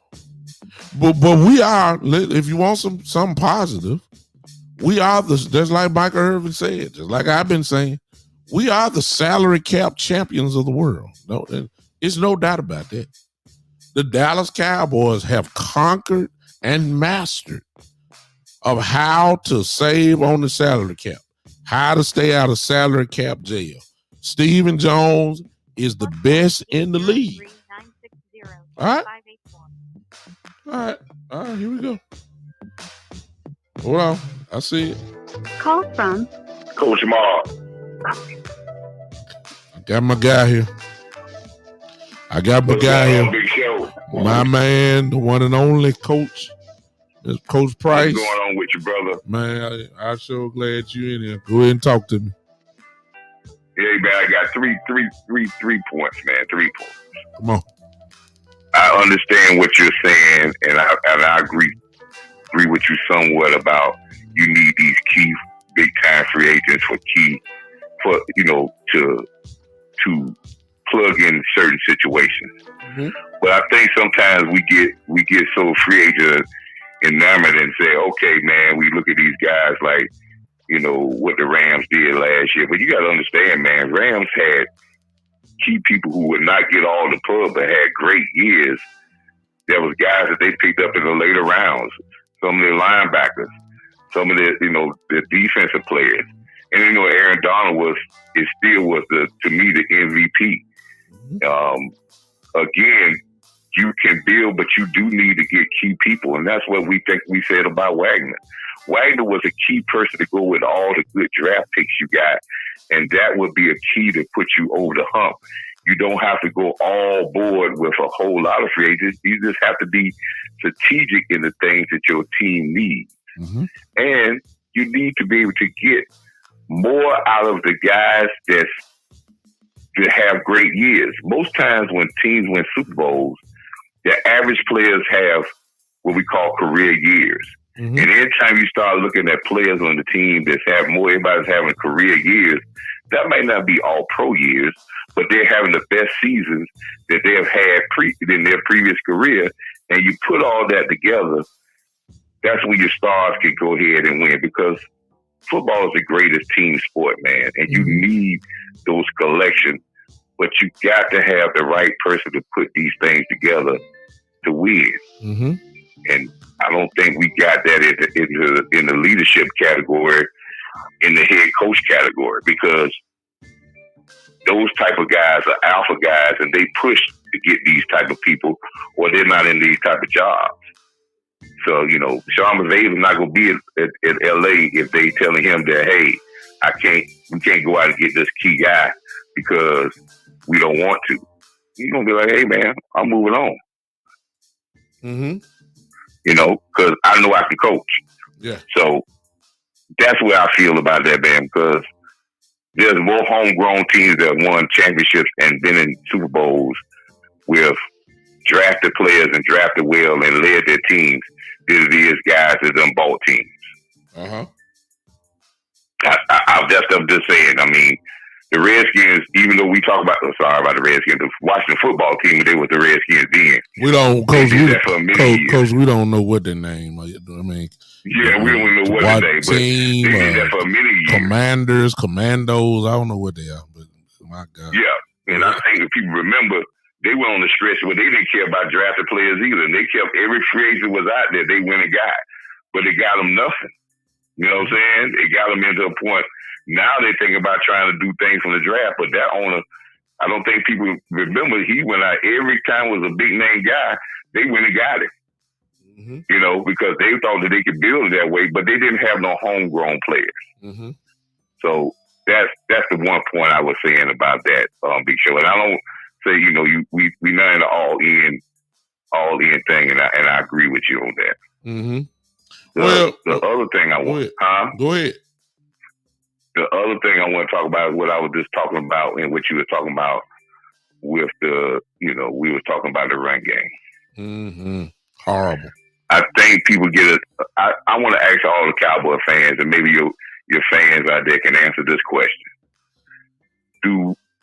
But we are, if you want something positive, we are just like Michael Irvin said, just like I've been saying, we are the salary cap champions of the world. No, it's no doubt about that. The Dallas Cowboys have conquered and mastered of how to save on the salary cap, how to stay out of salary cap jail. Stephen Jones is the best in the league. All right, here we go. Hold on, I see it. Call from Coach Jamal. I got my guy here. What's going on, Big Show? My man, the one and only Coach Price. What's going on with you, brother? Man, I'm so glad you in here. Go ahead and talk to me. Yeah, man, I got three points, man. 3 points. Come on. I understand what you're saying, and I agree with you somewhat about you need these key big time free agents for to plug in certain situations. Mm-hmm. But I think sometimes we get so free agent enamored and say, okay, man, we look at these guys like, what the Rams did last year. But you got to understand, man, Rams had key people who would not get all the pub, but had great years. There was guys that they picked up in the later rounds, some of the linebackers, some of the defensive players. And Aaron Donald still was to me the MVP. Again, you can build, but you do need to get key people, and that's what we said about Wagner. Wagner was a key person to go with all the good draft picks you got, and that would be a key to put you over the hump. You don't have to go all board with a whole lot of free agents. You just have to be strategic in the things that your team needs. Mm-hmm. And you need to be able to get more out of the guys that have great years. Most times when teams win Super Bowls, the average players have what we call career years. Mm-hmm. And anytime you start looking at players on the team that have more, everybody's having career years, that might not be all pro years, but they're having the best seasons that they have had in their previous career. And you put all that together, that's when your stars can go ahead and win, because football is the greatest team sport, man. And you need those collections, but you got to have the right person to put these things together to win. Mm-hmm. And I don't think we got that in the leadership category, in the head coach category, because those type of guys are alpha guys, and they push to get these type of people, or they're not in these type of jobs. So, Sean McVay is not going to be at LA if they telling him that, hey, we can't go out and get this key guy because we don't want to. He's going to be like, hey, man, I'm moving on. Mm-hmm. Because I know I can coach. Yeah. So that's where I feel about that, man, because there's more homegrown teams that won championships and been in Super Bowls with drafted players and drafted well and led their teams than it is guys that done bought teams. Uh-huh. I'm just saying. I mean, the Redskins, even though we talk about the Redskins, the Washington football team, they was the Redskins then. We don't, Coach, we don't know what their name. I mean, yeah, we don't know what their name, but team, they did that for many years. Commanders, Commandos, I don't know what they are, but my God. Yeah, and I think if people remember, they went on the stretch where they didn't care about drafted players either. And they kept every free agent was out there, they went and got, but they got them nothing. You know what I'm saying? They got them into a point. Now they think about trying to do things from the draft, but that owner, I don't think people remember, he went out every time was a big name guy. They went and got it. Mm-hmm. Because they thought that they could build it that way, but they didn't have no homegrown players. Mm-hmm. So that's the one point I was saying about that Big Show. And I don't say we not in the all in thing, and I agree with you on that. Mm-hmm. The other thing I want, Go ahead. The other thing I want to talk about is what I was just talking about and what you were talking about with we were talking about the run game. Mm-hmm. Horrible. I think people get it. I want to ask all the Cowboy fans, and maybe your fans out there can answer this question.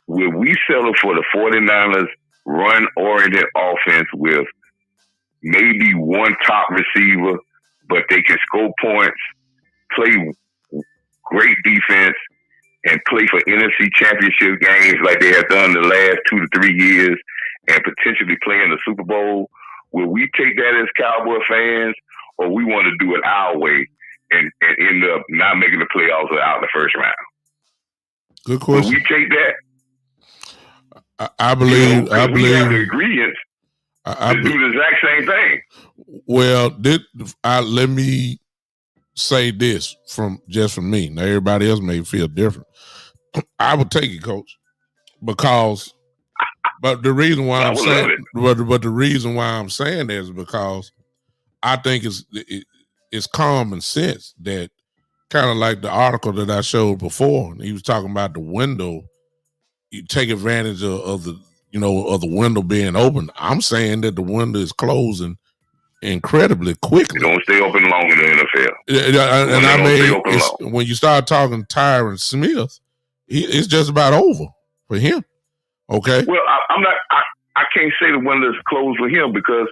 Will we settle for the 49ers run-oriented offense with maybe one top receiver, but they can score points, play great defense, and play for NFC championship games like they have done the last 2 to 3 years, and potentially play in the Super Bowl? Will we take that as Cowboy fans, or we want to do it our way and end up not making the playoffs or out in the first round? Good question. Will we take that? I believe. We have the ingredients to do the exact same thing. Well, let me say this from me. Now, everybody else may feel different. I would take it, Coach, because. But the reason why I'm saying, but the reason why I'm saying that is because I think it's common sense that kind of like the article that I showed before. He was talking about the window. You take advantage of the of the window being open. I'm saying that the window is closing incredibly quickly. It don't stay open long in the NFL. And I mean, when you start talking Tyron Smith, it's just about over for him. Okay. Well, I'm not. I can't say the window's closed for him because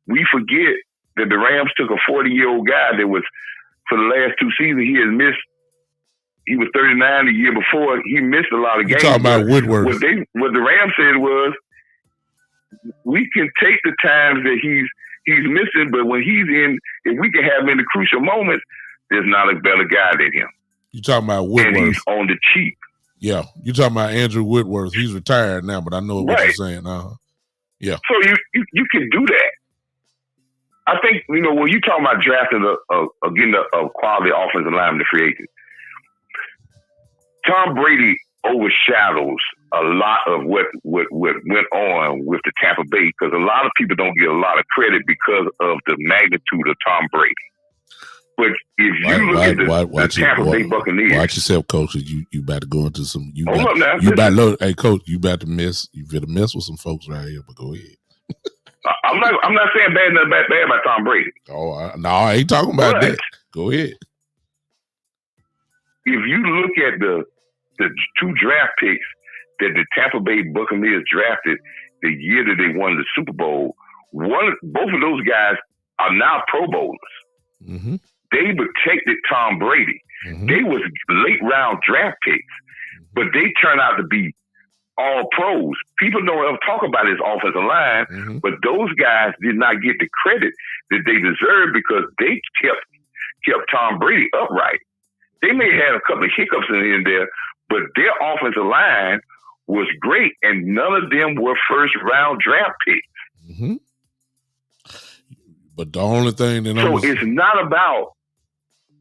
we forget that the Rams took a 40-year-old guy that was for the last 2 seasons he has missed. He was 39 the year before. He missed a lot of games. Talking about Whitworth. What the Rams said was, we can take the times that he's missing, but when he's in, if we can have him in the crucial moments, there's not a better guy than him. You talking about Whitworth? And he's on the cheap. Yeah, you talking about Andrew Whitworth? He's retired now, but I know what you're saying. Yeah. So you can do that. I think when you talking about drafting getting a quality offensive lineman to free agent, Tom Brady overshadows a lot of what went on with the Tampa Bay because a lot of people don't get a lot of credit because of the magnitude of Tom Brady. But if you look at the Tampa Bay Buccaneers, watch yourself, Coach. You about to go into some. Hey, Coach, you about to mess. You better mess with some folks right here. But go ahead. I'm not saying bad about Tom Brady. Oh no, I ain't talking about that. Go ahead. If you look at the 2 draft picks that the Tampa Bay Buccaneers drafted the year that they won the Super Bowl, both of those guys are now Pro Bowlers. Mm-hmm. They protected Tom Brady. Mm-hmm. They was late round draft picks, but they turned out to be all pros. People don't ever talk about his offensive line, but those guys did not get the credit that they deserved because they kept Tom Brady upright. They may have had a couple of hiccups in there, but their offensive line was great, and none of them were first round draft picks. Mm-hmm. But the only thing that it's not about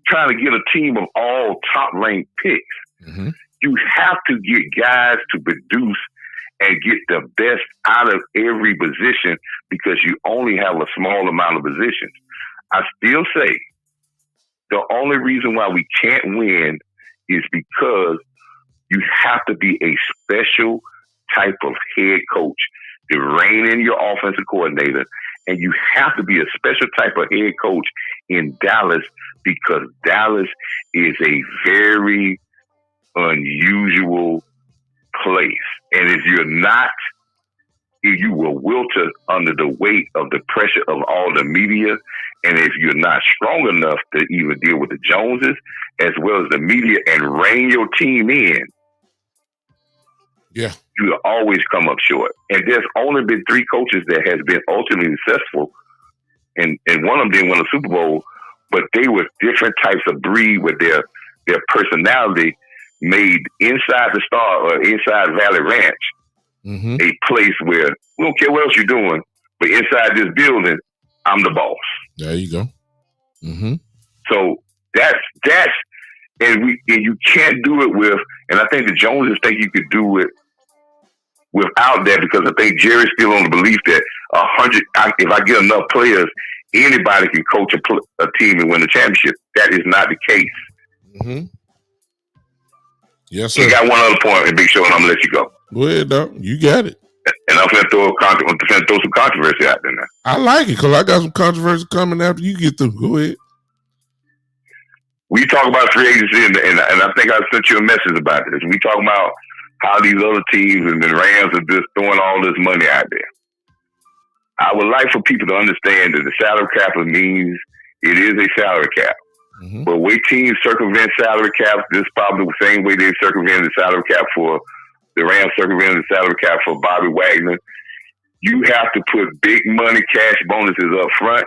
trying to get a team of all top ranked picks. Mm-hmm. You have to get guys to produce and get the best out of every position because you only have a small amount of positions. I still say the only reason why we can't win is because you have to be a special type of head coach to rein in your offensive coordinator, and you have to be a special type of head coach in Dallas because Dallas is a very unusual place. And if you're not, you will wilter under the weight of the pressure of all the media. And if you're not strong enough to even deal with the Joneses as well as the media and rein your team in, you'll always come up short. And there's only been 3 coaches that has been ultimately successful, and one of them didn't win a Super Bowl, but they were different types of breed with their personality made inside the Star or inside Valley Ranch a place where we don't care what else you're doing, but inside this building, I'm the boss. There you go. Mm-hmm. So that's and you can't do it with, and I think the Joneses think you could do it without that because I think Jerry's still on the belief that 100. If I get enough players, anybody can coach a team and win the championship. That is not the case. Mm-hmm. Yes, sir. You got one other point, Big Show, and I'm gonna let you go. Go ahead, dog. You got it. And I'm gonna throw some controversy out there now. I like it because I got some controversy coming after you get through. Go ahead. We talk about free agency, and I think I sent you a message about this. We talk about how these other teams and the Rams are just throwing all this money out there. I would like for people to understand that the salary cap means it is a salary cap. Mm-hmm. But way teams circumvent salary caps, this is probably the same way they circumvented the salary cap for the Rams circumvented the salary cap for Bobby Wagner. You have to put big money cash bonuses up front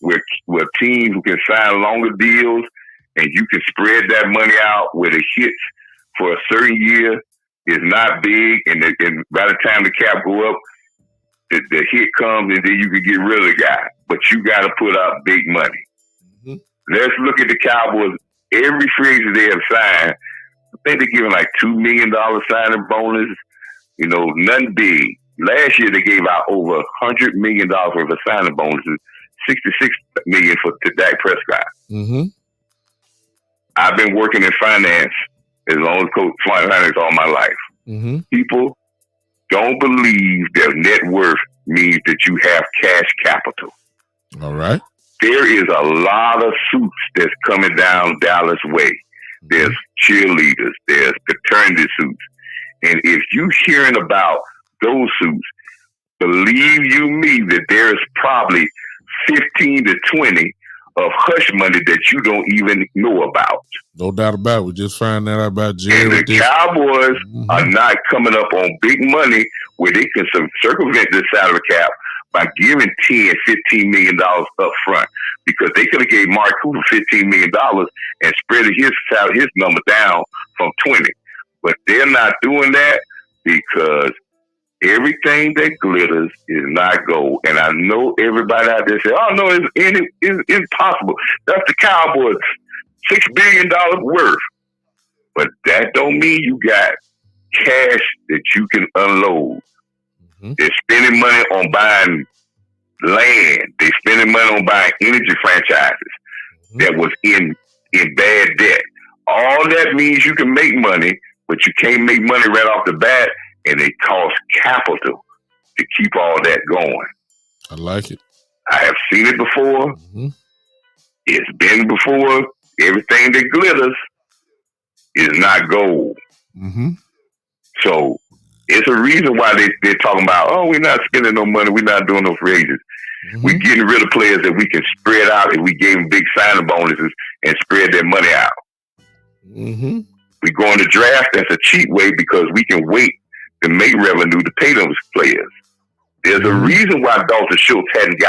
where teams who can sign longer deals and you can spread that money out where the hits for a certain year is not big, and by the time the cap go up, the hit comes, and then you can get rid of the guy. But you got to put up big money. Mm-hmm. Let's look at the Cowboys. Every free agent they have signed, I think they're giving like $2 million signing bonus. You know, nothing big. Last year they gave out over $100 million worth of signing bonuses, $66 million to Dak Prescott. Mm-hmm. I've been working in finance as long as coach finance all my life. Mm-hmm. People don't believe their net worth means that you have cash capital. All right. There is a lot of suits that's coming down Dallas way. There's cheerleaders, there's paternity suits. And if you're hearing about those suits, believe you me that there's probably 15 to 20 of hush money that you don't even know about. No doubt about it. We just found out about Jerry. And the Cowboys are not coming up on big money where they can circumvent this salary cap by giving $10, $15 million up front, because they could have gave Mark Cooper $15 million and spread his number down from 20. But they're not doing that because everything that glitters is not gold. And I know everybody out there say, oh, no, it's impossible. That's the Cowboys, $6 billion worth. But that don't mean you got cash that you can unload. Mm-hmm. They're spending money on buying land. They're spending money on buying energy franchises that was in bad debt. All that means you can make money, but you can't make money right off the bat, and it costs capital to keep all that going. I like it. I have seen it before. Mm-hmm. It's been before. Everything that glitters is not gold. Mm-hmm. So it's a reason why they're talking about, oh, we're not spending no money. We're not doing no free agents. Mm-hmm. We're getting rid of players that we can spread out if we gave them big signing bonuses and spread their money out. Mm-hmm. We go in the draft. That's a cheap way because we can wait to make revenue to pay those players. There's a reason why Dalton Schultz hadn't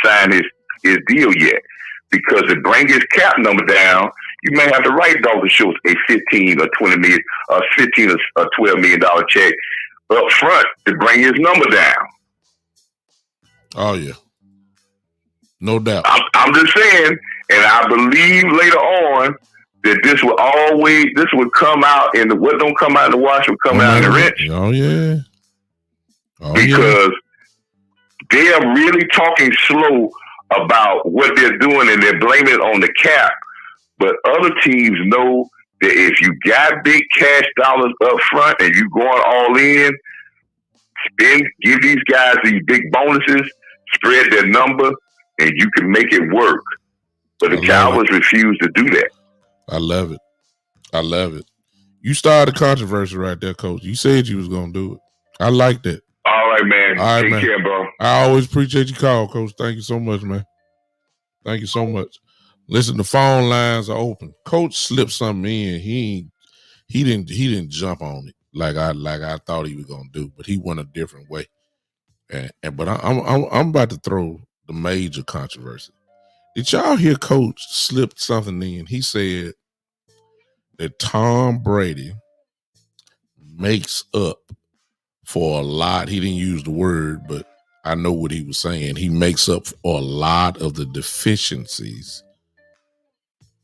signed his deal yet, because to bring his cap number down, you may have to write Dalton Schultz a $15 or $20 million, $15 or $12 million check up front to bring his number down. Oh yeah, no doubt. I'm just saying, and I believe later on that this would come out, and what don't come out in the wash will come out in the rinse. Oh yeah. Because they are really talking slow about what they're doing, and they're blaming it on the cap. But other teams know that if you got big cash dollars up front and you going all in, give these guys these big bonuses, spread their number, and you can make it work. But the Cowboys refuse to do that. I love it. I love it. You started a controversy right there, Coach. You said you was going to do it. I like that. All right, man. All right, Take man. care, bro. I always appreciate your call, Coach. Thank you so much, man. Thank you so much. Listen, the phone lines are open. Coach slipped something in. He didn't jump on it like I thought he was gonna do, but he went a different way. But I'm about to throw the major controversy. Did y'all hear Coach slipped something in? He said that Tom Brady makes up for a lot. He didn't use the word, but I know what he was saying. He makes up for a lot of the deficiencies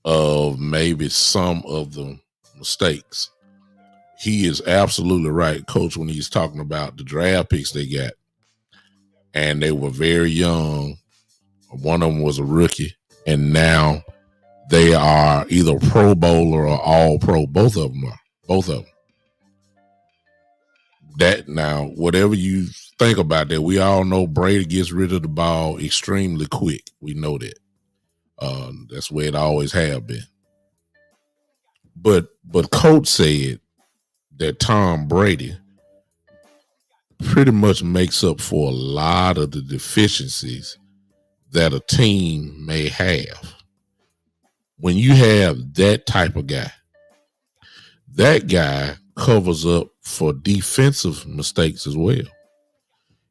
of maybe some of the mistakes. He is absolutely right, Coach, when he's talking about the draft picks they got. And they were very young. One of them was a rookie, and now they are either Pro Bowler or All Pro. Both of them are. Both of them. That now, whatever you think about that, we all know Brady gets rid of the ball extremely quick. We know that. That's where it always have been. But Coach said that Tom Brady pretty much makes up for a lot of the deficiencies that a team may have. When you have that type of guy, that guy covers up for defensive mistakes as well.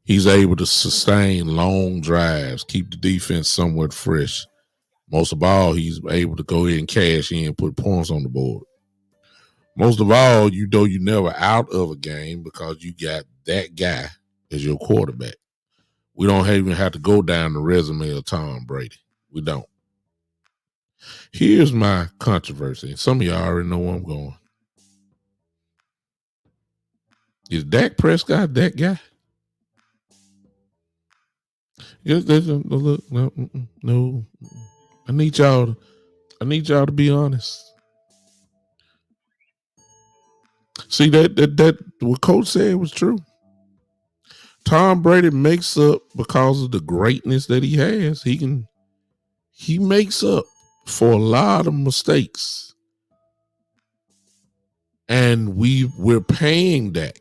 He's able to sustain long drives, keep the defense somewhat fresh. Most of all, he's able to go ahead and cash in and put points on the board. Most of all, you're never out of a game because you got that guy as your quarterback. We don't even have to go down the resume of Tom Brady. We don't. Here's my controversy. Some of y'all already know where I'm going. Is Dak Prescott that guy? Yes, look, no. I need y'all to be honest. See that what Coach said was true. Tom Brady makes up because of the greatness that he has. He makes up for a lot of mistakes. And we're paying Dak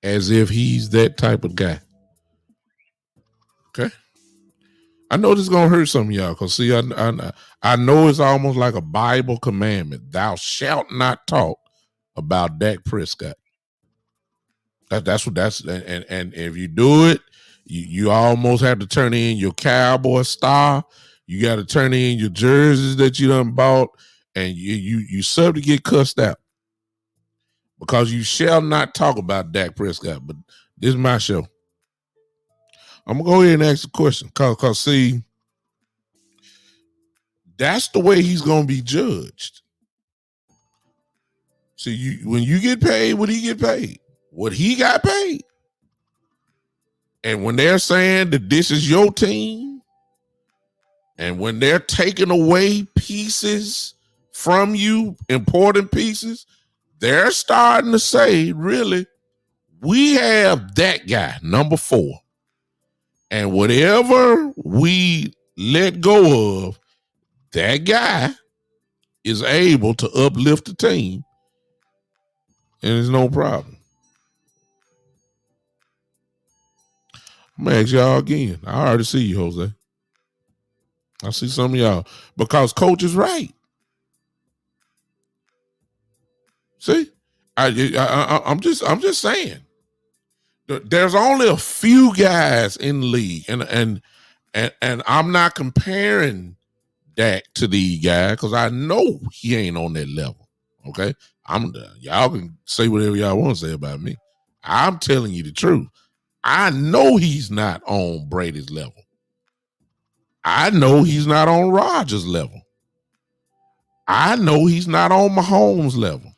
as if he's that type of guy. Okay. I know this is gonna hurt some of y'all because see, I know it's almost like a Bible commandment. Thou shalt not talk about Dak Prescott. That's and if you do it, you almost have to turn in your Cowboy star. You got to turn in your jerseys that you done bought, and you sub to get cussed out because you shall not talk about Dak Prescott. But this is my show. I'm gonna go ahead and ask the question because see, that's the way he's gonna be judged. See, when you get paid, what he get paid, what he got paid, and when they're saying that this is your team, and when they're taking away pieces from you, important pieces, they're starting to say, really, we have that guy, number 4. And whatever we let go of, that guy is able to uplift the team. And it's no problem. I'm going to ask y'all again. I already see you, Jose. I see some of y'all. Because Coach is right. See? I'm just saying. There's only a few guys in the league, and I'm not comparing Dak to these guys because I know he ain't on that level. Okay, y'all can say whatever y'all want to say about me. I'm telling you the truth. I know he's not on Brady's level. I know he's not on Rodgers' level. I know he's not on Mahomes' level.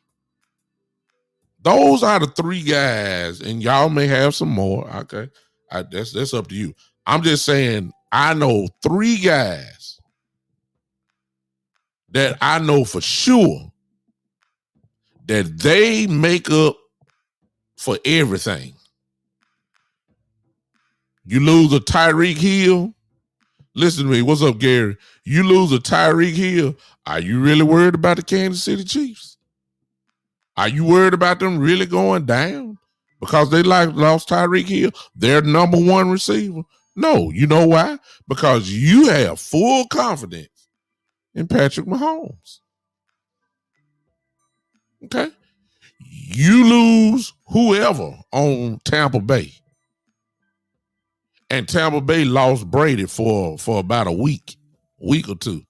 Those are the 3 guys, and y'all may have some more. Okay, that's up to you. I'm just saying I know 3 guys that I know for sure that they make up for everything. You lose a Tyreek Hill. Listen to me. What's up, Gary? You lose a Tyreek Hill. Are you really worried about the Kansas City Chiefs? Are you worried about them really going down because they lost Tyreek Hill, their number 1 receiver? No. You know why? Because you have full confidence in Patrick Mahomes. Okay? You lose whoever on Tampa Bay. And Tampa Bay lost Brady for about a week or 2.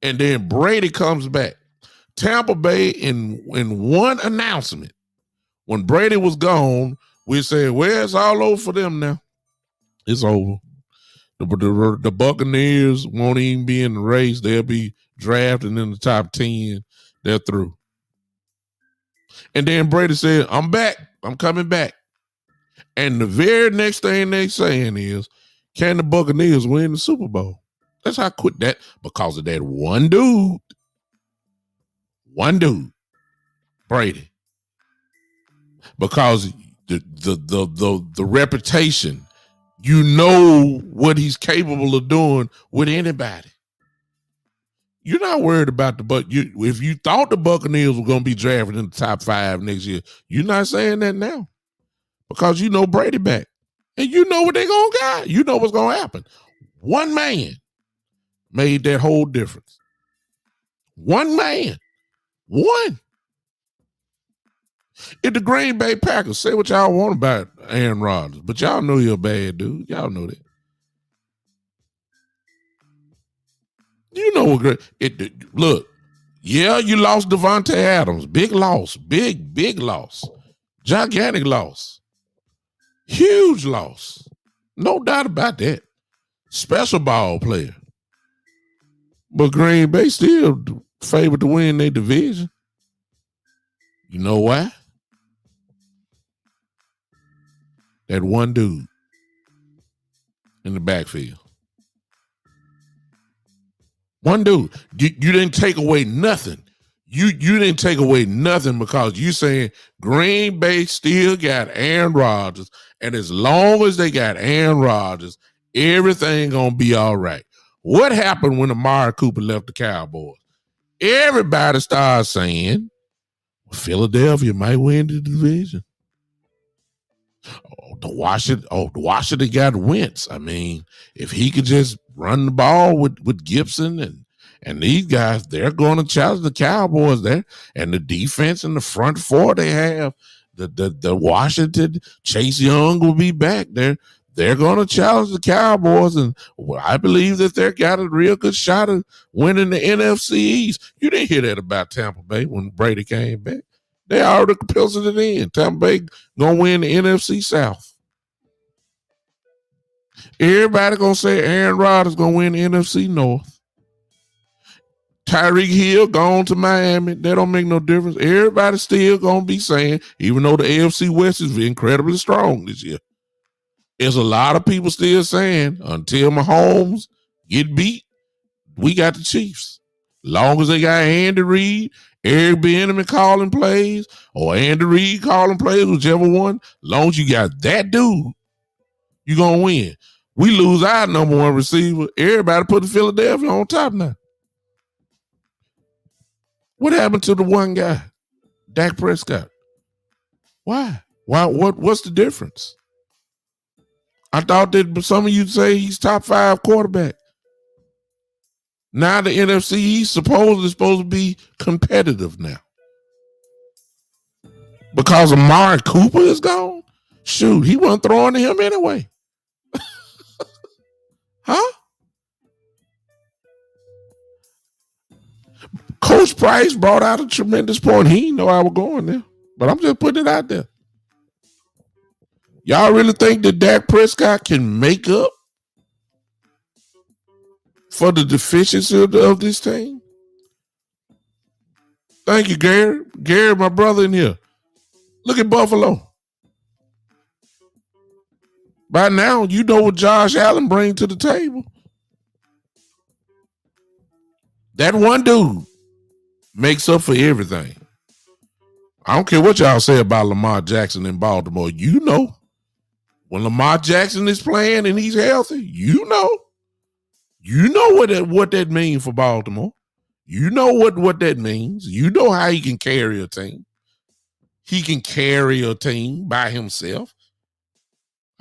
And then Brady comes back. Tampa Bay in one announcement, when Brady was gone, we said, well, it's all over for them now. It's over. The Buccaneers won't even be in the race. They'll be drafted in the top 10. They're through. And then Brady said, I'm back. I'm coming back. And the very next thing they're saying is, can the Buccaneers win the Super Bowl? That's how quick that, because of that one dude, Brady. Because the reputation, you know what he's capable of doing with anybody. You're not worried about if you thought the Buccaneers were going to be drafted in the top 5 next year, you're not saying that now because you know Brady back. And you know what they're going to get. You know what's going to happen. One man made that whole difference. One man. One. If the Green Bay Packers, say what y'all want about Aaron Rodgers, but y'all know he's a bad dude. Y'all know that. You know what great. Look, yeah, you lost Devontae Adams. Big loss. Big loss. Gigantic loss. Huge loss. No doubt about that. Special ball player. But Green Bay still favored to win their division. You know why? That one dude in the backfield. One dude. You didn't take away nothing. You didn't take away nothing because you saying Green Bay still got Aaron Rodgers, and as long as they got Aaron Rodgers, everything gonna be all right. What happened when Amari Cooper left the Cowboys? Everybody started saying Philadelphia might win the division. The Washington got Wentz. I mean, if he could just run the ball with Gibson and these guys, they're going to challenge the Cowboys there. And the defense in the front four they have, the Washington, Chase Young will be back there. They're going to challenge the Cowboys, and I believe that they've got a real good shot at winning the NFC East. You didn't hear that about Tampa Bay when Brady came back. They already penciled it in. Tampa Bay gonna win the NFC South. Everybody gonna say Aaron Rodgers gonna win the NFC North. Tyreek Hill gone to Miami. That don't make no difference. Everybody still gonna be saying, even though the AFC West is incredibly strong this year, there's a lot of people still saying until Mahomes get beat, we got the Chiefs. Long as they got Andy Reid, Eric Bieniemy calling plays, or Andy Reid calling plays, whichever one, long as you got that dude, you gonna win. We lose our number one receiver. Everybody put Philadelphia on top now. What happened to the one guy, Dak Prescott? Why? What's the difference? I thought that some of you say he's top 5 quarterback. Now the NFC East supposedly supposed to be competitive now. Because Amari Cooper is gone? Shoot, he wasn't throwing to him anyway. Huh? Coach Price brought out a tremendous point. He didn't know I was going there. But I'm just putting it out there. Y'all really think that Dak Prescott can make up for the deficiency of this team? Thank you, Gary. Gary, my brother in here. Look at Buffalo. By now, you know what Josh Allen brings to the table. That one dude makes up for everything. I don't care what y'all say about Lamar Jackson in Baltimore. You know, when Lamar Jackson is playing and he's healthy, you know what that means for Baltimore. You know what that means. You know how he can carry a team. He can carry a team by himself.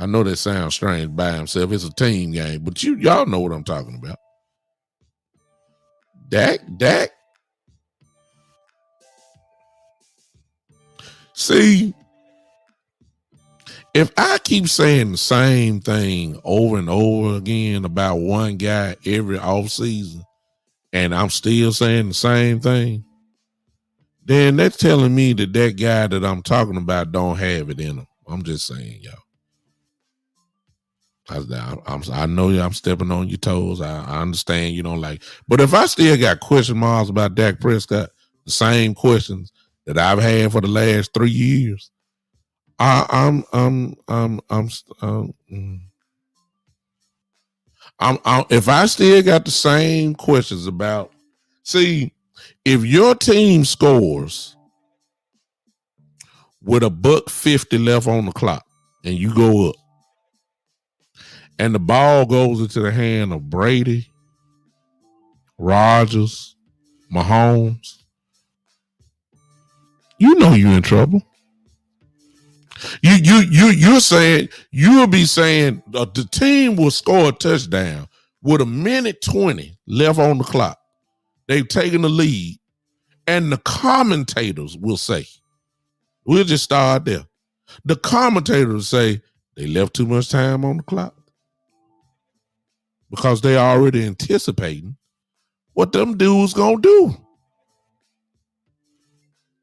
I know that sounds strange, by himself. It's a team game, but y'all know what I'm talking about. Dak. See, if I keep saying the same thing over and over again about one guy every offseason, and I'm still saying the same thing, then that's telling me that guy that I'm talking about don't have it in him. I'm just saying, y'all. I know I'm stepping on your toes. I understand you don't like, but if I still got question marks about Dak Prescott, the same questions that I've had for the last 3 years, if I still got the same questions about, see, if your team scores with $150 left on the clock and you go up, and the ball goes into the hand of Brady, Rodgers, Mahomes, you know you're in trouble. You're saying, you will be saying the team will score a touchdown with 1:20 left on the clock. They've taken the lead, and the commentators will say, we'll just start there. The commentators say they left too much time on the clock because they already anticipating what them dudes gonna do.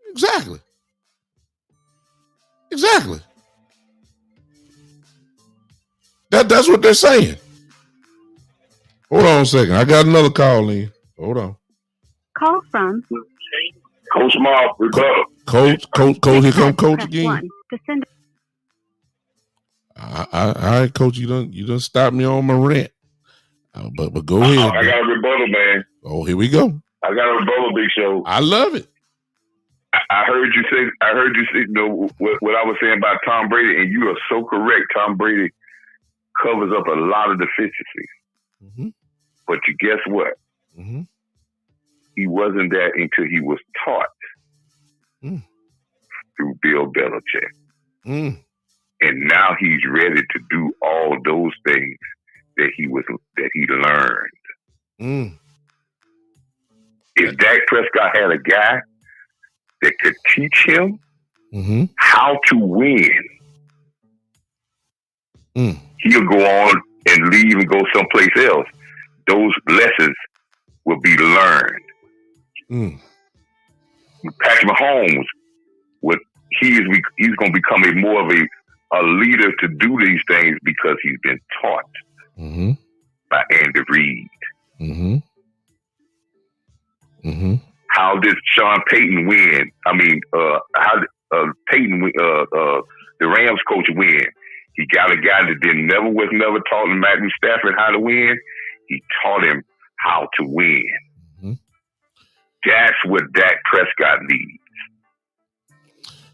Exactly. That's what they're saying. Hold on a second. I got another call in. Hold on. Call from Coach Mark, rebuttal. Coach, here come Coach press again. 1 to send. All right, Coach, you done stop me on my rant. But go ahead. I got a rebuttal, man. Oh, here we go. I got a rebuttal, Big Show. I love it. I heard you say, you know, what I was saying about Tom Brady, and you are so correct. Tom Brady covers up a lot of deficiencies. Mm-hmm. But you guess what? Mm-hmm. He wasn't that until he was taught through Bill Belichick. Mm. And now he's ready to do all those things that he learned. Mm. If Dak Prescott had a guy that could teach him how to win, he'll go on and leave and go someplace else. Those lessons will be learned. Patrick Mahomes, he's going to become more of a leader to do these things because he's been taught by Andy Reid. How did Sean Payton win? I mean, how did the Rams coach win? He got a guy that was never taught Matthew Stafford how to win. He taught him how to win. That's what Dak Prescott needs.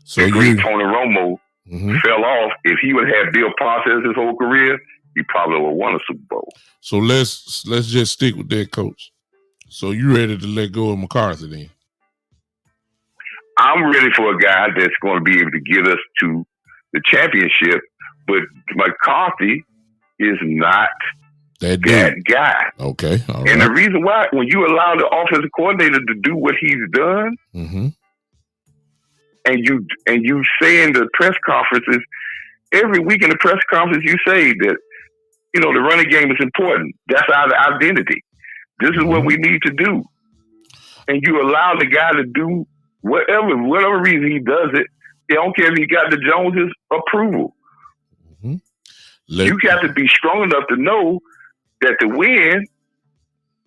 So the great Tony Romo fell off. If he would have had Bill Parcells his whole career, he probably would have won a Super Bowl. So let's just stick with that, Coach. So you ready to let go of McCarthy then? I'm ready for a guy that's going to be able to get us to the championship, but McCarthy is not that guy. Okay, all right. And the reason why, when you allow the offensive coordinator to do what he's done, and you say in the press conferences, every week in the press conference, you say that, you know, the running game is important. That's our identity. This is what we need to do. And you allow the guy to do whatever reason he does it. They don't care if he got the Joneses' approval. You got to be strong enough to know that to win,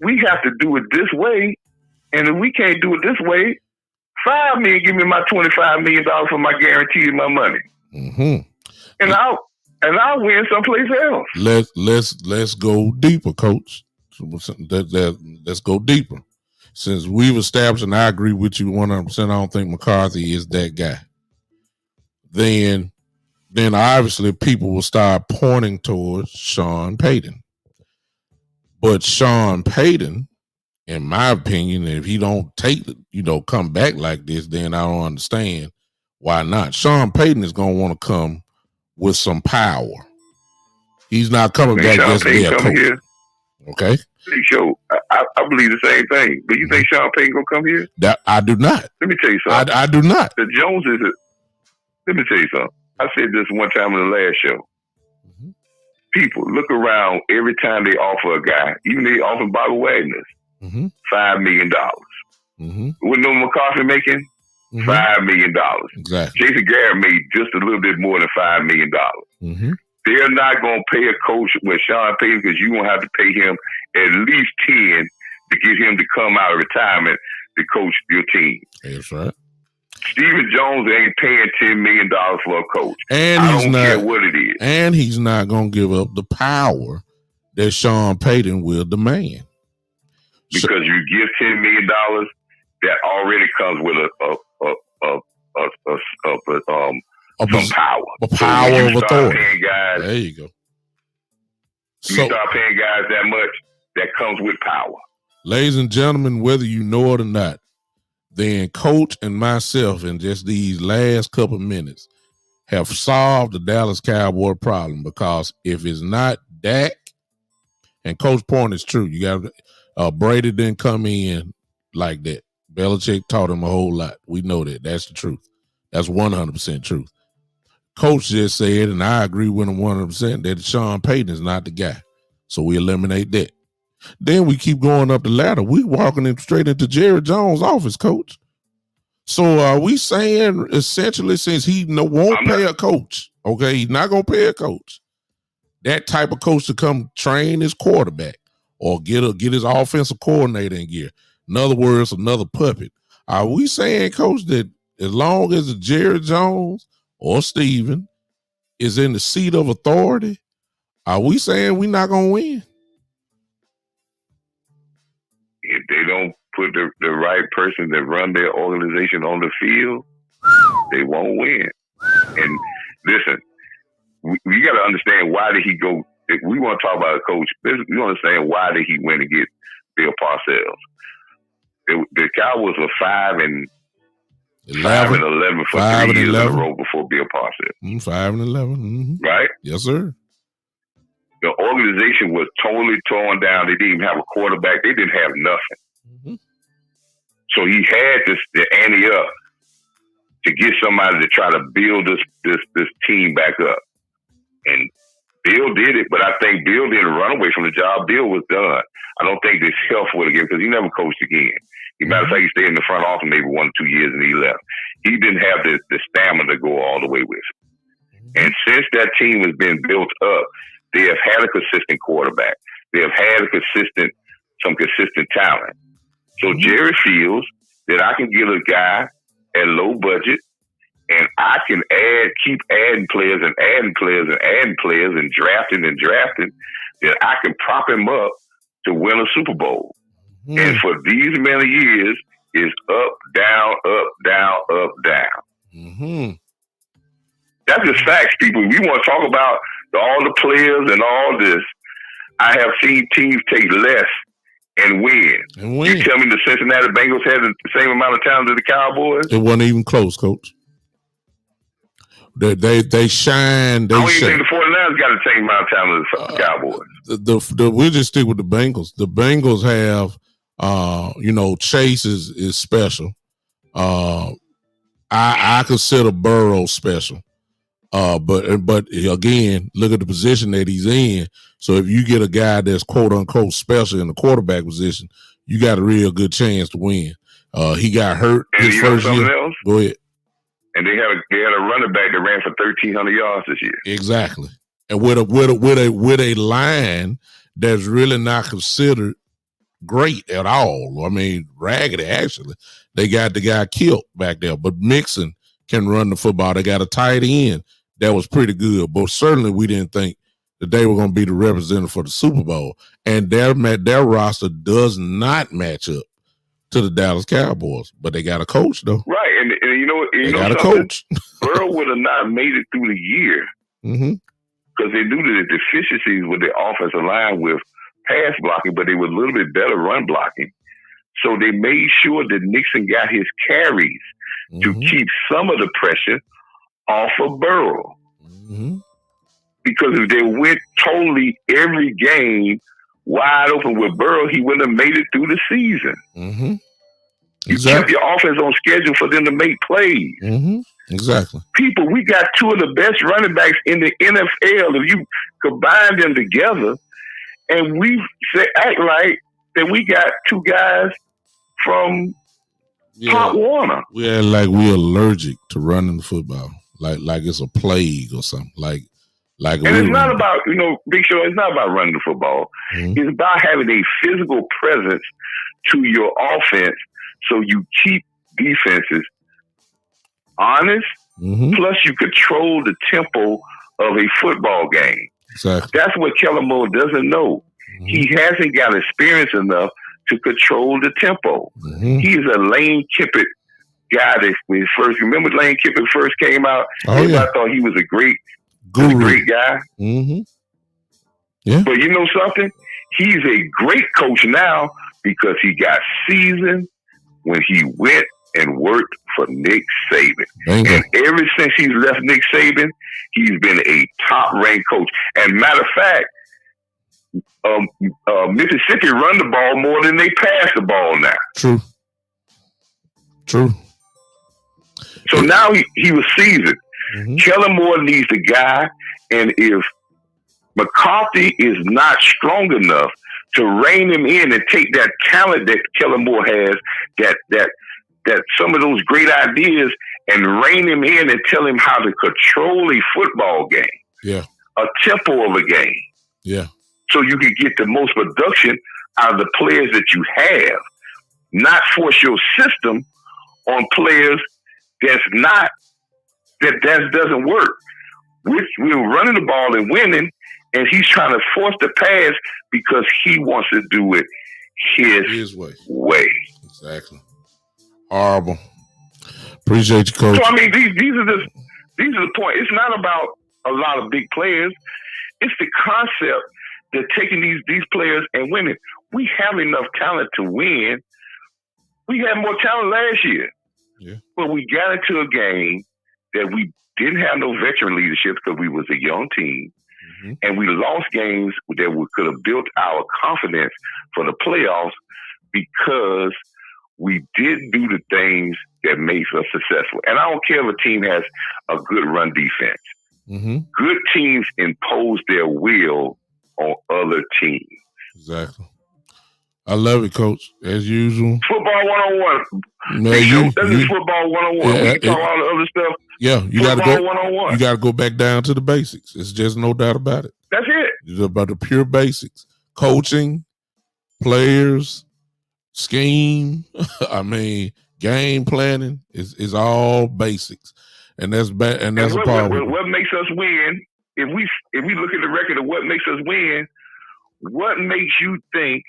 we have to do it this way. And if we can't do it this way, $5 million, give me my $25 million for my guarantee of my money. And I'll win someplace else. Let's go deeper, Coach. Let's go deeper. Since we've established, and I agree with you 100%, I don't think McCarthy is that guy. Then obviously people will start pointing towards Sean Payton. But Sean Payton, in my opinion, if he don't come back like this, then I don't understand why not. Sean Payton is going to want to come with some power. He's not coming back just to be a coach. Here. Okay. Show, I believe the same thing. Do you think Sean Payton gonna come here? That I do not. Let me tell you something. I do not. The Joneses. Let me tell you something. I said this one time on the last show. People look around every time they offer a guy, even they offer Bobby Wagner's $5 million. What no McCarthy making? $5 million. Exactly. Jason Garrett made just a little bit more than $5 million. They're not going to pay a coach with Sean Payton because you're going to have to pay him at least 10 to get him to come out of retirement to coach your team. That's right. Stephen Jones ain't paying $10 million for a coach. And I don't care what it is. And he's not going to give up the power that Sean Payton will demand. Because you give $10 million, that already comes with some power. A power of authority. Guys, there you go. You start paying guys that much, that comes with power. Ladies and gentlemen, whether you know it or not, then Coach and myself in just these last couple minutes have solved the Dallas Cowboy problem, because if it's not Dak, and Coach point is true, you got Brady didn't come in like that. Belichick taught him a whole lot. We know that. That's the truth. That's 100% truth. Coach just said, and I agree with him 100%, that Sean Payton is not the guy. So we eliminate that. Then we keep going up the ladder. We walking straight into Jerry Jones' office, Coach. So are we saying essentially, since he won't pay a coach, okay, he's not going to pay a coach, that type of coach to come train his quarterback or get his offensive coordinator in gear. In other words, another puppet. Are we saying, Coach, that as long as Jerry Jones or Steven is in the seat of authority, are we saying we're not going to win? If they don't put the right person that run their organization on the field, they won't win. And listen, we got to understand, why did he go? If we want to talk about a coach, we understand why did he went and get Bill Parcells. The Cowboys were 5-11 for 3 years in a row before Bill Parcells. 5-11, right? Yes, sir. The organization was totally torn down. They didn't even have a quarterback. They didn't have nothing. So he had to ante up to get somebody to try to build this team back up. And Bill did it, but I think Bill didn't run away from the job. Bill was done. I don't think this health would have given, because he never coached again. As a matter of fact, he stayed in the front office maybe 1 or 2 years and he left. He didn't have the stamina to go all the way with. And since that team has been built up, they have had a consistent quarterback. They have had some consistent talent. So Jerry feels that I can get a guy at low budget, and I can keep adding players and adding players and adding players and drafting, that I can prop him up to win a Super Bowl. And for these many years, is up, down, up, down, up, down. That's just facts, people. We want to talk about all the players and all this. I have seen teams take less and win. You tell me the Cincinnati Bengals had the same amount of talent as the Cowboys? It wasn't even close, Coach. They shine. I don't even think the 49ers got the same amount of talent as the Cowboys. We'll just stick with the Bengals. The Bengals have, Chase is special. I consider Burrow special. But again, look at the position that he's in. So if you get a guy that's quote unquote special in the quarterback position, you got a real good chance to win. He got hurt his first year. Else? Go ahead. And they had a running back that ran for 1,300 yards this year. Exactly. And with a line that's really not considered great at all. I mean, raggedy actually. They got the guy killed back there, but Mixon can run the football. They got a tight end that was pretty good, but certainly we didn't think that they were going to be the representative for the Super Bowl. And their roster does not match up to the Dallas Cowboys, but they got a coach though. Right, and they got a coach. Burrow would have not made it through the year because they knew the deficiencies with the offensive line with pass blocking, but they were a little bit better run blocking. So they made sure that Nixon got his carries to keep some of the pressure off of Burrow. Because if they went totally every game wide open with Burrow, he wouldn't have made it through the season. You kept your offense on schedule for them to make plays. Exactly. People, we got 2 of the best running backs in the NFL. If you combine them together, and we act like that we got 2 guys from Pop Warner. We act like we're allergic to running the football, like it's a plague or something. And it's not about, Big Show, it's not about running the football. It's about having a physical presence to your offense so you keep defenses honest, plus you control the tempo of a football game. Exactly. That's what Kellen Moore doesn't know. He hasn't got experience enough to control the tempo. He's a Lane Kiffin guy that when he first, remember Lane Kiffin first came out? I thought he was a great guy. Yeah. But you know something? He's a great coach now because he got seasoned when he went and worked for Nick Saban. And ever since he's left Nick Saban, he's been a top-ranked coach. And matter of fact, Mississippi run the ball more than they pass the ball now. True. So now he was seasoned. Kellen Moore needs a guy, and if McCarthy is not strong enough to rein him in and take that talent that Kellen Moore has, that some of those great ideas, and rein him in and tell him how to control a football game, a tempo of a game, so you can get the most production out of the players that you have, not force your system on players that doesn't work. We're running the ball and winning, and he's trying to force the pass because he wants to do it his way. Exactly. Horrible. Appreciate you, Coach. So I mean, these are the point. It's not about a lot of big players. It's the concept that taking these players and winning. We have enough talent to win. We had more talent last year. Yeah. But we got into a game that we didn't have no veteran leadership because we was a young team. Mm-hmm. And we lost games that we could have built our confidence for the playoffs because we didn't do the things that makes us successful. And I don't care if a team has a good run defense. Mm-hmm. Good teams impose their will on other teams. Exactly. I love it, Coach. As usual. Football 101. No, this is football 101. We can talk all the other stuff. Yeah, you got to go 101. You got to go back down to the basics. It's just no doubt about it. That's it. It's about the pure basics. Coaching, players, scheme. I mean, game planning is all basics, and that's bad. And that's a problem. What makes us win? If we look at the record of what makes us win, what makes you think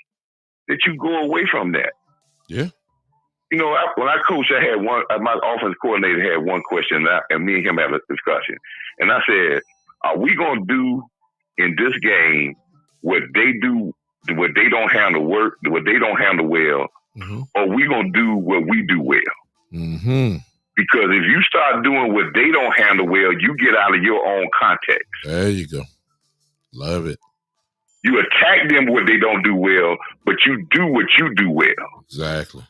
that you go away from that? Yeah. You know, when I coached, I had my offense coordinator had one question, and me and him had a discussion. And I said, are we going to do in this game what they do, what they don't handle well, mm-hmm. or we going to do what we do well? Mm-hmm. Because if you start doing what they don't handle well, you get out of your own context. There you go. Love it. You attack them what they don't do well, but you do what you do well. Exactly.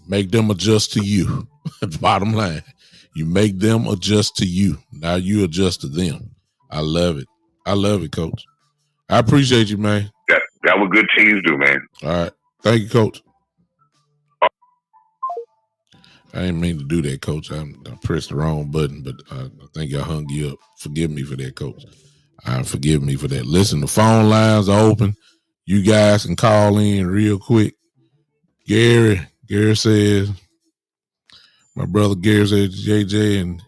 Make them adjust to you. Bottom line. You make them adjust to you. Now you adjust to them. I love it. I love it, Coach. I appreciate you, man. That what good teams do, man. All right. Thank you, Coach. I didn't mean to do that, Coach. I pressed the wrong button, but I think I hung you up. Forgive me for that, Coach. Forgive me for that. Listen, the phone lines are open. You guys can call in real quick. Gary says, my brother Gary says JJ and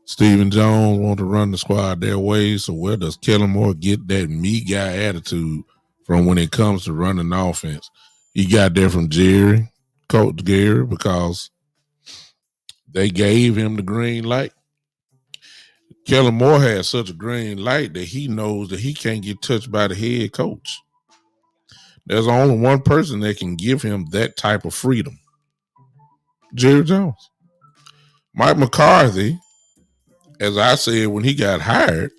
Stephen Jones want to run the squad their way. So where does Kellen Moore get that me guy attitude from when it comes to running the offense? He got that from Coach Gary, because they gave him the green light. Kellen Moore has such a green light that he knows that he can't get touched by the head coach. There's only one person that can give him that type of freedom. Jerry Jones. Mike McCarthy, as I said when he got hired,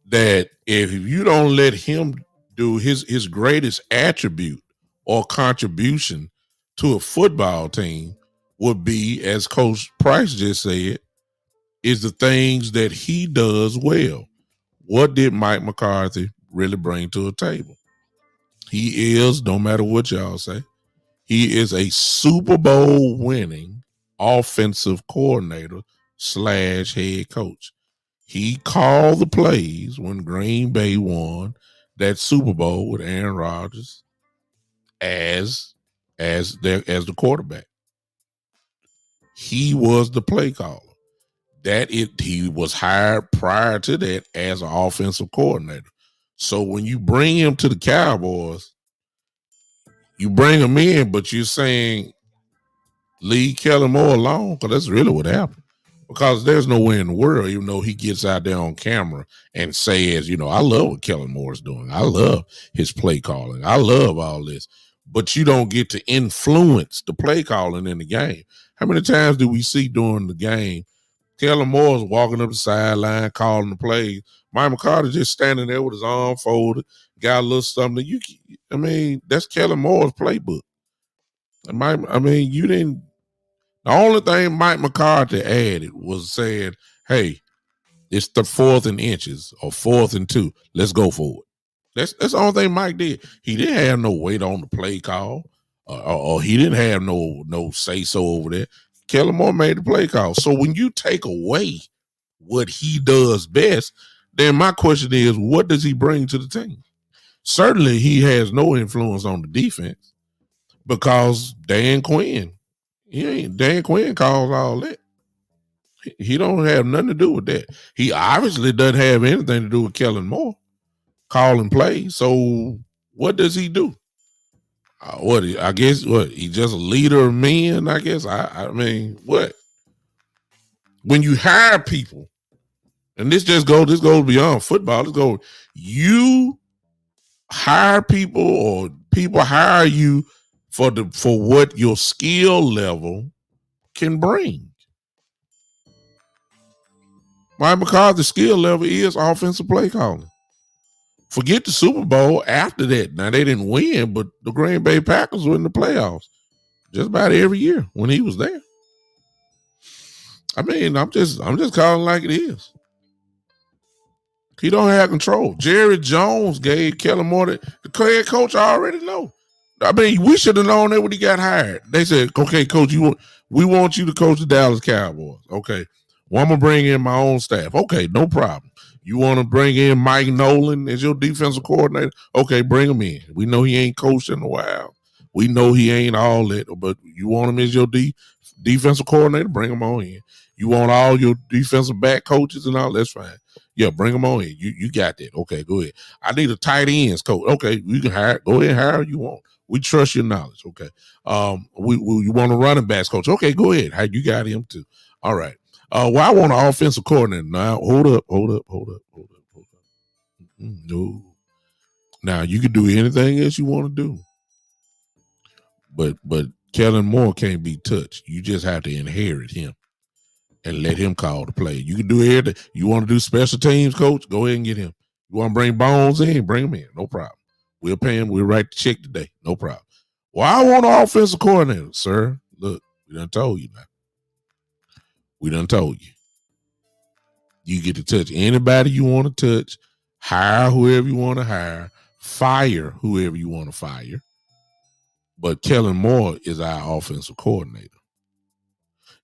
that if you don't let him do his greatest attribute or contribution to a football team would be, as Coach Price just said, is the things that he does well. What did Mike McCarthy really bring to a table? He is, no matter what y'all say, he is a Super Bowl winning offensive coordinator / head coach. He called the plays when Green Bay won that Super Bowl with Aaron Rodgers as the quarterback. He was the play caller. He was hired prior to that as an offensive coordinator. So when you bring him to the Cowboys, you bring him in, but you're saying leave Kellen Moore alone, because that's really what happened. Because there's no way in the world, even though he gets out there on camera and says, I love what Kellen Moore is doing. I love his play calling. I love all this. But you don't get to influence the play calling in the game. How many times do we see during the game Kellen Moore's walking up the sideline, calling the plays? Mike McCarthy just standing there with his arm folded, got a little something. That's Kellen Moore's playbook. You didn't. The only thing Mike McCarthy added was saying, hey, it's the 4th and inches or 4th and 2. Let's go for it. That's the only thing Mike did. He didn't have no weight on the play call, or he didn't have no say-so over there. Kellen Moore made the play call. So when you take away what he does best, then my question is, what does he bring to the team? Certainly, he has no influence on the defense because Dan Quinn calls all that. He don't have nothing to do with that. He obviously doesn't have anything to do with Kellen Moore calling plays. So what does he do? I guess he's just a leader of men. I guess I mean what? When you hire people, and this goes beyond football. Let's go. You hire people, or people hire you for what your skill level can bring. Mike McCarthy's skill level is offensive play calling. Forget the Super Bowl after that. Now they didn't win, but the Green Bay Packers were in the playoffs just about every year when he was there. I mean, I'm just calling like it is. He don't have control. Jerry Jones gave Kellen Moore the head coach. I already know. I mean, we should have known that when he got hired. They said, "Okay, coach, we want you to coach the Dallas Cowboys." Okay, well, I'm gonna bring in my own staff. Okay, no problem. You want to bring in Mike Nolan as your defensive coordinator? Okay, bring him in. We know he ain't coached in a while. We know he ain't all that, but you want him as your defensive coordinator? Bring him on in. You want all your defensive back coaches and all? That's fine. Yeah, bring them on in. You got that. Okay, go ahead. I need a tight ends coach. Okay, you can hire. Go ahead and hire you want. We trust your knowledge. Okay. We you want a running backs coach? Okay, go ahead. You got him too. All right. Well, I want an offensive coordinator. Now, hold up. No. Now you can do anything else you want to do, but Kellen Moore can't be touched. You just have to inherit him and let him call the play. You can do everything. You want to do special teams, coach? Go ahead and get him. You want to bring Bones in? Bring him in. No problem. We'll pay him. We'll write the check today. No problem. Well, I want an offensive coordinator, sir. Look, we done told you now. We done told you. You get to touch anybody you want to touch, hire whoever you want to hire, fire whoever you want to fire. But Kellen Moore is our offensive coordinator.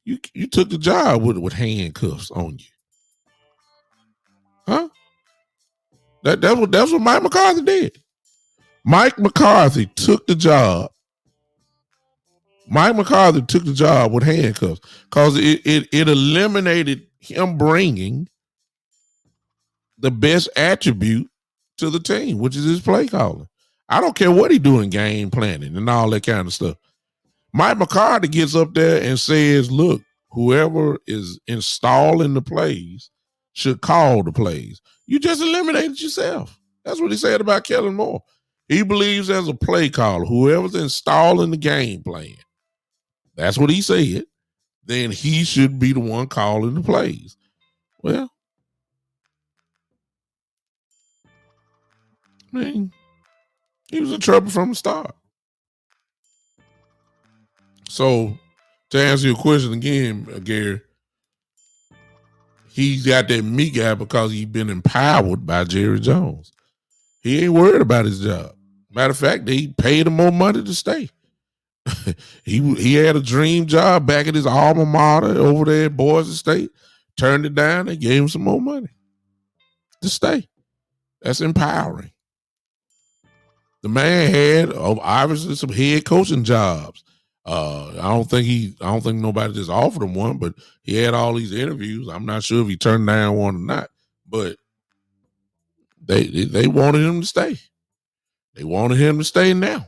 You took the job with handcuffs on you. Huh? That's what Mike McCarthy did. Mike McCarthy took the job. Mike McCarthy took the job with handcuffs because it eliminated him bringing the best attribute to the team, which is his play calling. I don't care what he doing, game planning and all that kind of stuff. Mike McCarthy gets up there and says, look, whoever is installing the plays should call the plays. You just eliminated yourself. That's what he said about Kellen Moore. He believes as a play caller, whoever's installing the game plan, that's what he said, then he should be the one calling the plays. Well, I mean, he was in trouble from the start. So, to answer your question again, Gary, he's got that meat guy because he's been empowered by Jerry Jones. He ain't worried about his job. Matter of fact, they paid him more money to stay. he had a dream job back at his alma mater over there at Boise State. Turned it down. They gave him some more money to stay. That's empowering. The man had obviously some head coaching jobs. I don't think nobody just offered him one, but he had all these interviews. I'm not sure if he turned down one or not, but they wanted him to stay. They wanted him to stay now.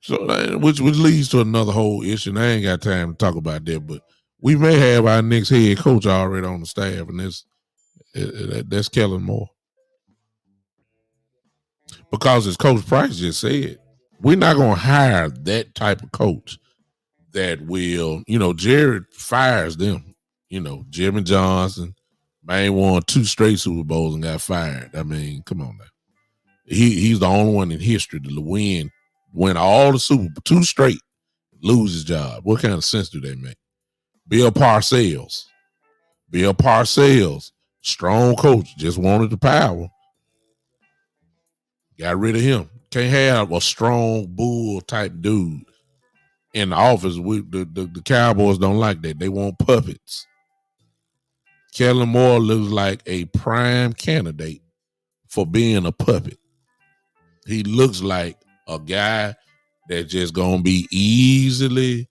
So, which leads to another whole issue. And I ain't got time to talk about that, but we may have our next head coach already on the staff, and that's Kellen Moore. Because as Coach Price just said, we're not going to hire that type of coach that will, Jared fires them. Jimmy Johnson, man, won 2 straight Super Bowls and got fired. I mean, come on now. He's the only one in history to win all the Super Bowl 2 straight, lose his job. What kind of sense do they make? Bill Parcells, strong coach, just wanted the power. Got rid of him. Can't have a strong bull type dude in the office. The Cowboys don't like that. They want puppets. Kellen Moore looks like a prime candidate for being a puppet. He looks like a guy that's just gonna be easily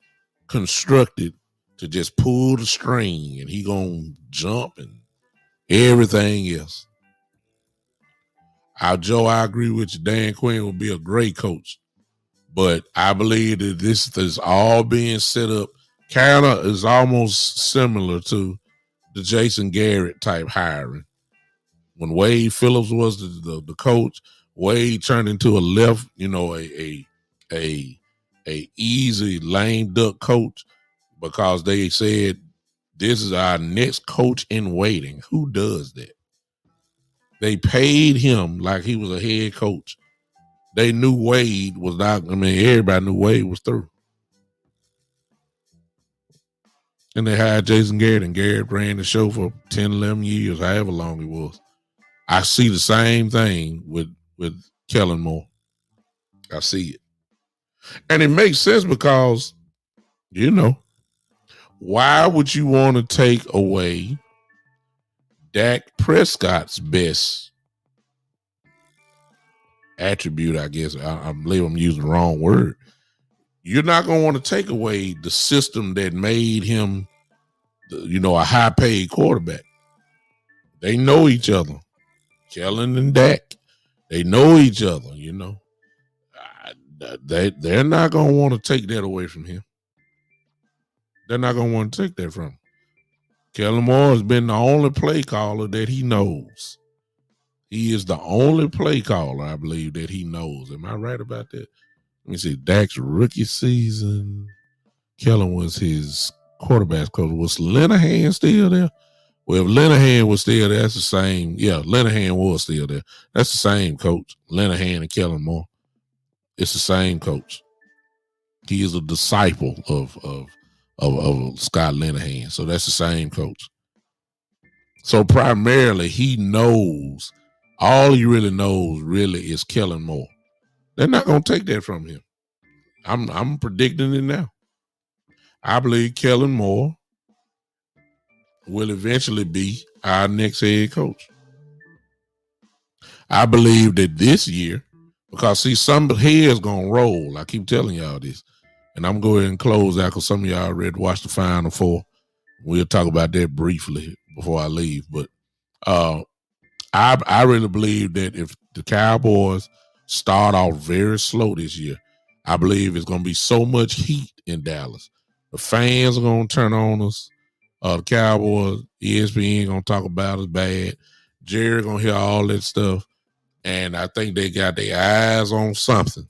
constructed to just pull the string, and he gonna jump and everything else. Joe, I agree with you. Dan Quinn will be a great coach, but I believe that this is all being set up. Kind of is almost similar to the Jason Garrett type hiring. When Wade Phillips was the coach, Wade turned into a left, a easy lame duck coach because they said this is our next coach in waiting. Who does that? They paid him like he was a head coach. They knew Wade was not. I mean, everybody knew Wade was through. And they hired Jason Garrett, and Garrett ran the show for 10, 11 years, however long it was. I see the same thing with Kellen Moore. I see it. And it makes sense because, why would you want to take away Dak Prescott's best attribute, I guess? I believe I'm using the wrong word. You're not going to want to take away the system that made him, a high-paid quarterback. They know each other. Kellen and Dak, they know each other, They're not going to want to take that away from him. They're not going to want to take that from him. Kellen Moore has been the only play caller that he knows. He is the only play caller, I believe, that he knows. Am I right about that? Let me see. Dak's rookie season, Kellen was his quarterback coach. Was Linehan still there? Well, if Linehan was still there, that's the same. Yeah, Linehan was still there. That's the same coach, Linehan and Kellen Moore. It's the same coach. He is a disciple of Scott Linehan. So that's the same coach. So primarily he knows, all he really knows really is Kellen Moore. They're not going to take that from him. I'm predicting it now. I believe Kellen Moore will eventually be our next head coach. I believe that this year, because see, some heads gonna roll. I keep telling y'all this, and I'm going to go ahead and close out because some of y'all already watched the Final Four. We'll talk about that briefly before I leave. But I really believe that if the Cowboys start off very slow this year, I believe it's going to be so much heat in Dallas. The fans are going to turn on us. The Cowboys, ESPN going to talk about us bad. Jerry going to hear all that stuff. And I think they got their eyes on something.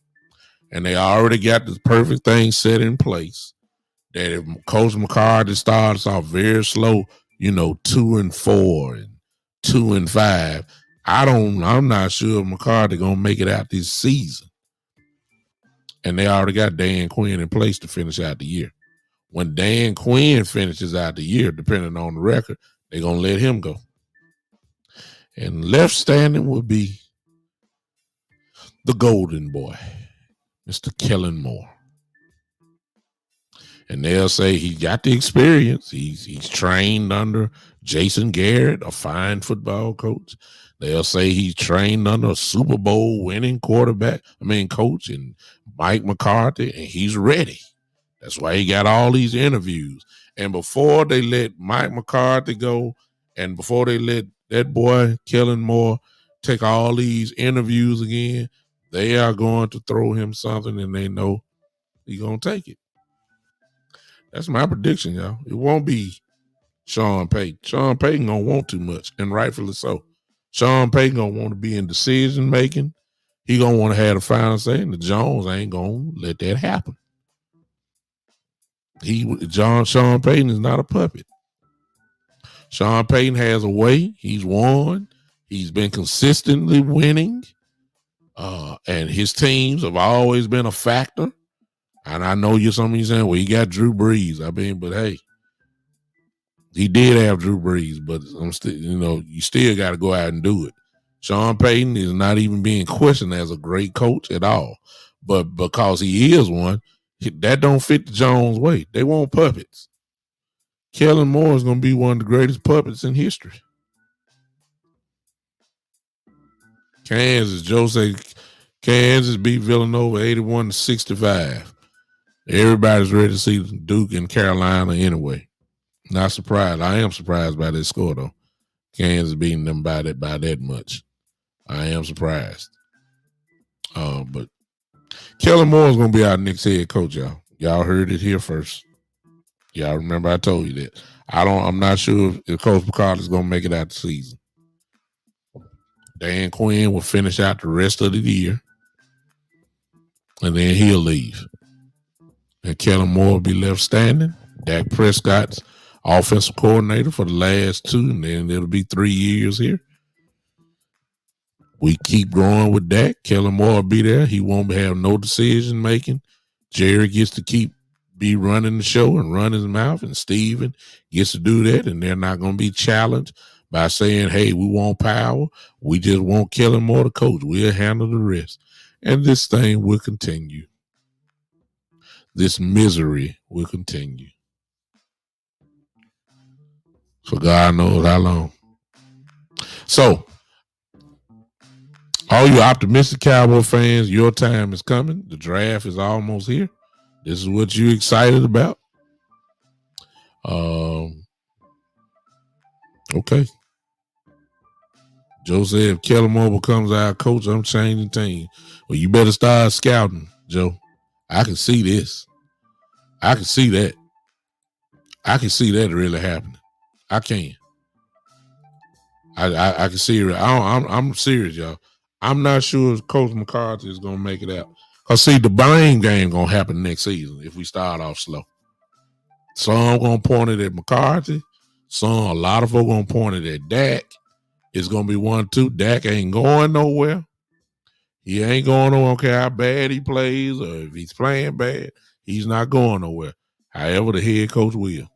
And they already got the perfect thing set in place. That if Coach McCarthy starts off very slow, 2-4 and 2-5, I'm not sure McCarthy gonna make it out this season. And they already got Dan Quinn in place to finish out the year. When Dan Quinn finishes out the year, depending on the record, they're gonna let him go. And left standing will be the golden boy, Mr. Kellen Moore. And they'll say he got the experience. He's trained under Jason Garrett, a fine football coach. They'll say he's trained under a Super Bowl winning coach, and Mike McCarthy, and he's ready. That's why he got all these interviews. And before they let Mike McCarthy go, and before they let that boy, Kellen Moore, take all these interviews again, they are going to throw him something, and they know he's going to take it. That's my prediction, y'all. It won't be Sean Payton. Sean Payton gonna want too much, and rightfully so. Sean Payton gonna want to be in decision making. He gonna want to have the final say, and the Jones ain't gonna let that happen. Sean Payton is not a puppet. Sean Payton has a way. He's won. He's been consistently winning, and his teams have always been a factor. And I know some of you saying, well, he got Drew Brees. But hey, he did have Drew Brees, but I'm still, you still got to go out and do it. Sean Payton is not even being questioned as a great coach at all. But because he is one, that don't fit the Jones way. They want puppets. Kellen Moore is going to be one of the greatest puppets in history. Kansas, Joe say Kansas beat Villanova 81-65. Everybody's ready to see Duke and Carolina anyway. Not surprised. I am surprised by this score though. Kansas beating them by that much. I am surprised. But Kellen Moore is gonna be our next head coach, y'all. Y'all heard it here first. Y'all remember I told you that. I'm not sure if Coach Picard is gonna make it out the season. Dan Quinn will finish out the rest of the year. And then he'll leave. And Kellen Moore will be left standing. Dak Prescott's offensive coordinator for the last 2, and then it'll be 3 years here. We keep growing with Dak. Kellen Moore will be there. He won't have no decision making. Jerry gets to be running the show and run his mouth, and Steven gets to do that, and they're not going to be challenged by saying, hey, we want power. We just want Kellen Moore to coach. We'll handle the rest. And this thing will continue. This misery will continue. For God knows how long. So, all you optimistic Cowboy fans, your time is coming. The draft is almost here. This is what you're excited about. Okay. Joe said if Kellen Moore becomes our coach, I'm changing team. Well, you better start scouting, Joe. I can see this. I can see that. I can see that really happening. I can. I can see it. I'm serious, y'all. I'm not sure if Coach McCarthy is gonna make it out. Cause see, the blame game gonna happen next season if we start off slow. Some gonna point it at McCarthy. A lot of folks gonna point it at Dak. It's gonna be 1-2. Dak ain't going nowhere. He ain't going nowhere. I don't care how bad he plays or if he's playing bad. He's not going nowhere. However, the head coach will.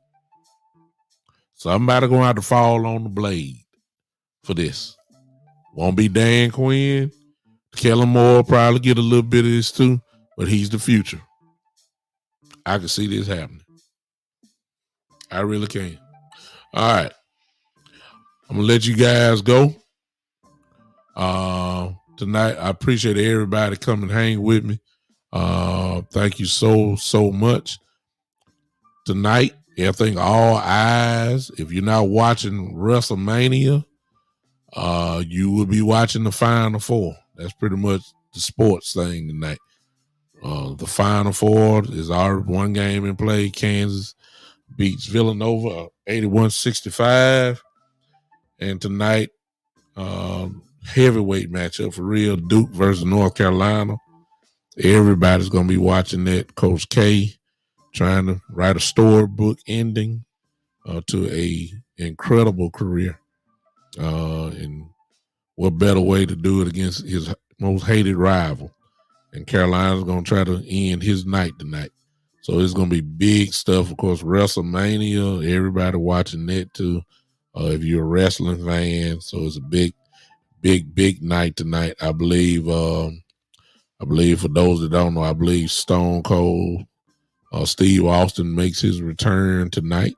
Somebody gonna have to fall on the blade for this. Won't be Dan Quinn. Kellen Moore probably get a little bit of this too, but he's the future. I can see this happening. I really can. All right. I'm going to let you guys go. Tonight, I appreciate everybody coming and hang with me. Thank you so much. Tonight, I think all eyes, if you're not watching WrestleMania, you will be watching the Final Four. That's pretty much the sports thing tonight. The Final Four is our one game in play. Kansas beats Villanova 81-65. And tonight, heavyweight matchup for real, Duke versus North Carolina. Everybody's going to be watching that. Coach K trying to write a storybook ending to a incredible career. And what better way to do it against his most hated rival? And Carolina's going to try to end his night tonight. So it's going to be big stuff. Of course, WrestleMania, everybody watching that too. If you're a wrestling fan, so it's a big night tonight. I believe for those that don't know, I believe Stone Cold, Steve Austin makes his return tonight.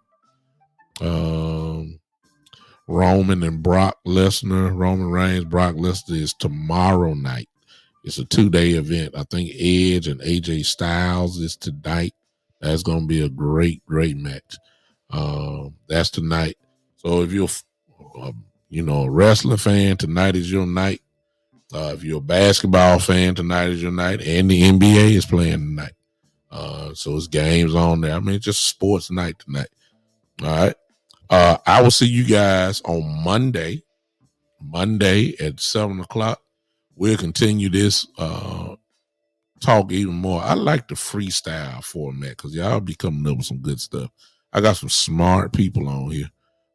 Roman and Brock Lesnar, Roman Reigns, Brock Lesnar is tomorrow night. It's a 2-day event. I think Edge and AJ Styles is tonight. That's going to be a great match. That's tonight. So if you're, a wrestling fan, tonight is your night. If you're a basketball fan, tonight is your night. And the NBA is playing tonight. So it's games on there. I mean, just sports night tonight. All right. I will see you guys on Monday at 7:00. We'll continue this talk even more. I like the freestyle format because y'all be coming up with some good stuff. I got some smart people on here,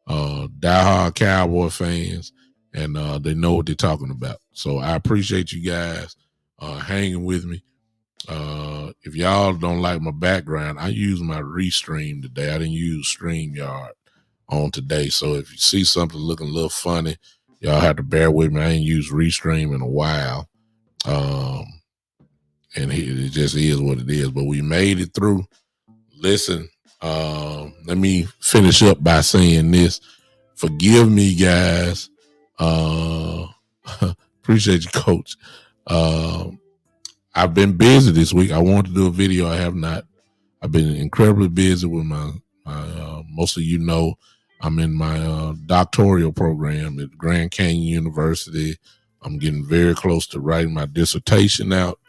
diehard Cowboy fans, and they know what they're talking about. So I appreciate you guys hanging with me. If y'all don't like my background, I use my Restream today. I didn't use StreamYard on today. So if you see something looking a little funny, y'all have to bear with me. I ain't used Restream in a while. And it just is what it is. But we made it through. Listen, let me finish up by saying this. Forgive me, guys. Appreciate you, Coach. I've been busy this week. I want to do a video. I have not. I've been incredibly busy with my most of you know, I'm in my doctoral program at Grand Canyon University. I'm getting very close to writing my dissertation out.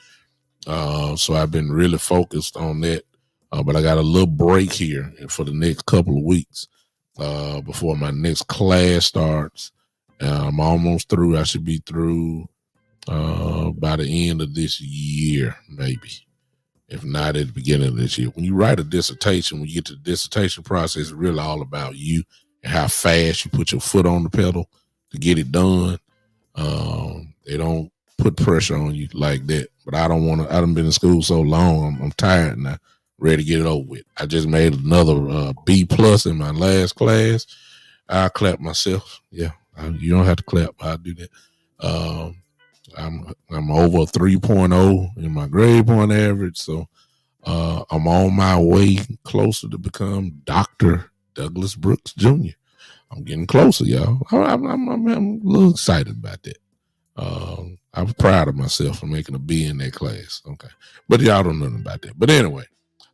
So I've been really focused on that. But I got a little break here for the next couple of weeks before my next class starts. I'm almost through. I should be through by the end of this year, maybe. If not at the beginning of this year. When you write a dissertation, when you get to the dissertation process, it's really all about you and how fast you put your foot on the pedal to get it done. They don't put pressure on you like that. But I don't want to. I done been in school so long. I'm tired now, ready to get it over with. I just made another B+ in my last class. I clap myself. Yeah, you don't have to clap. I'll do that. I'm over a 3.0 in my grade point average, so I'm on my way closer to become Dr. Douglas Brooks Jr. I'm getting closer, y'all. I'm a little excited about that. I'm proud of myself for making a B in that class. Okay, but y'all don't know nothing about that. But anyway,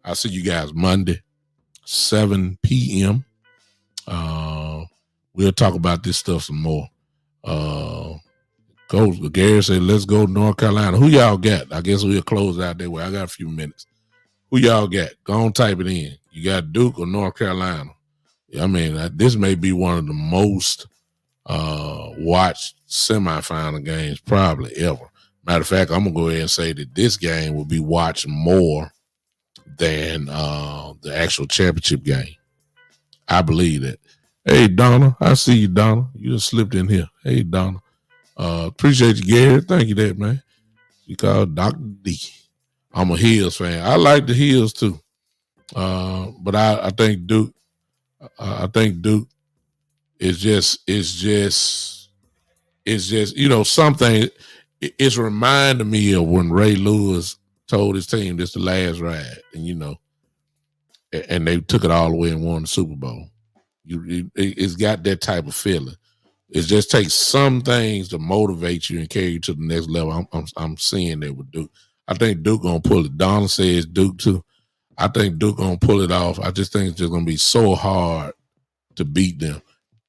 I'll see you guys Monday, 7 p.m. We'll talk about this stuff some more. Coach Gary said, let's go to North Carolina. Who y'all got? I guess we'll close out that way. I got a few minutes. Who y'all got? Go on, type it in. You got Duke or North Carolina? I mean, this may be one of the most watched semifinal games probably ever. Matter of fact, I'm going to go ahead and say that this game will be watched more than the actual championship game. I believe that. Hey, Donna. I see you, Donna. You just slipped in here. Hey, Donna. Appreciate you, Gary. Thank you, that man. You called Dr. D. I'm a Heels fan. I like the Heels too, but I think Duke. I think Duke is just something. It's reminding me of when Ray Lewis told his team this the last ride, and and they took it all the way and won the Super Bowl. It's got that type of feeling. It just takes some things to motivate you and carry you to the next level. I'm seeing that with Duke. I think Duke gonna pull it. Donna says Duke too. I think Duke gonna pull it off. I just think it's just gonna be so hard to beat them.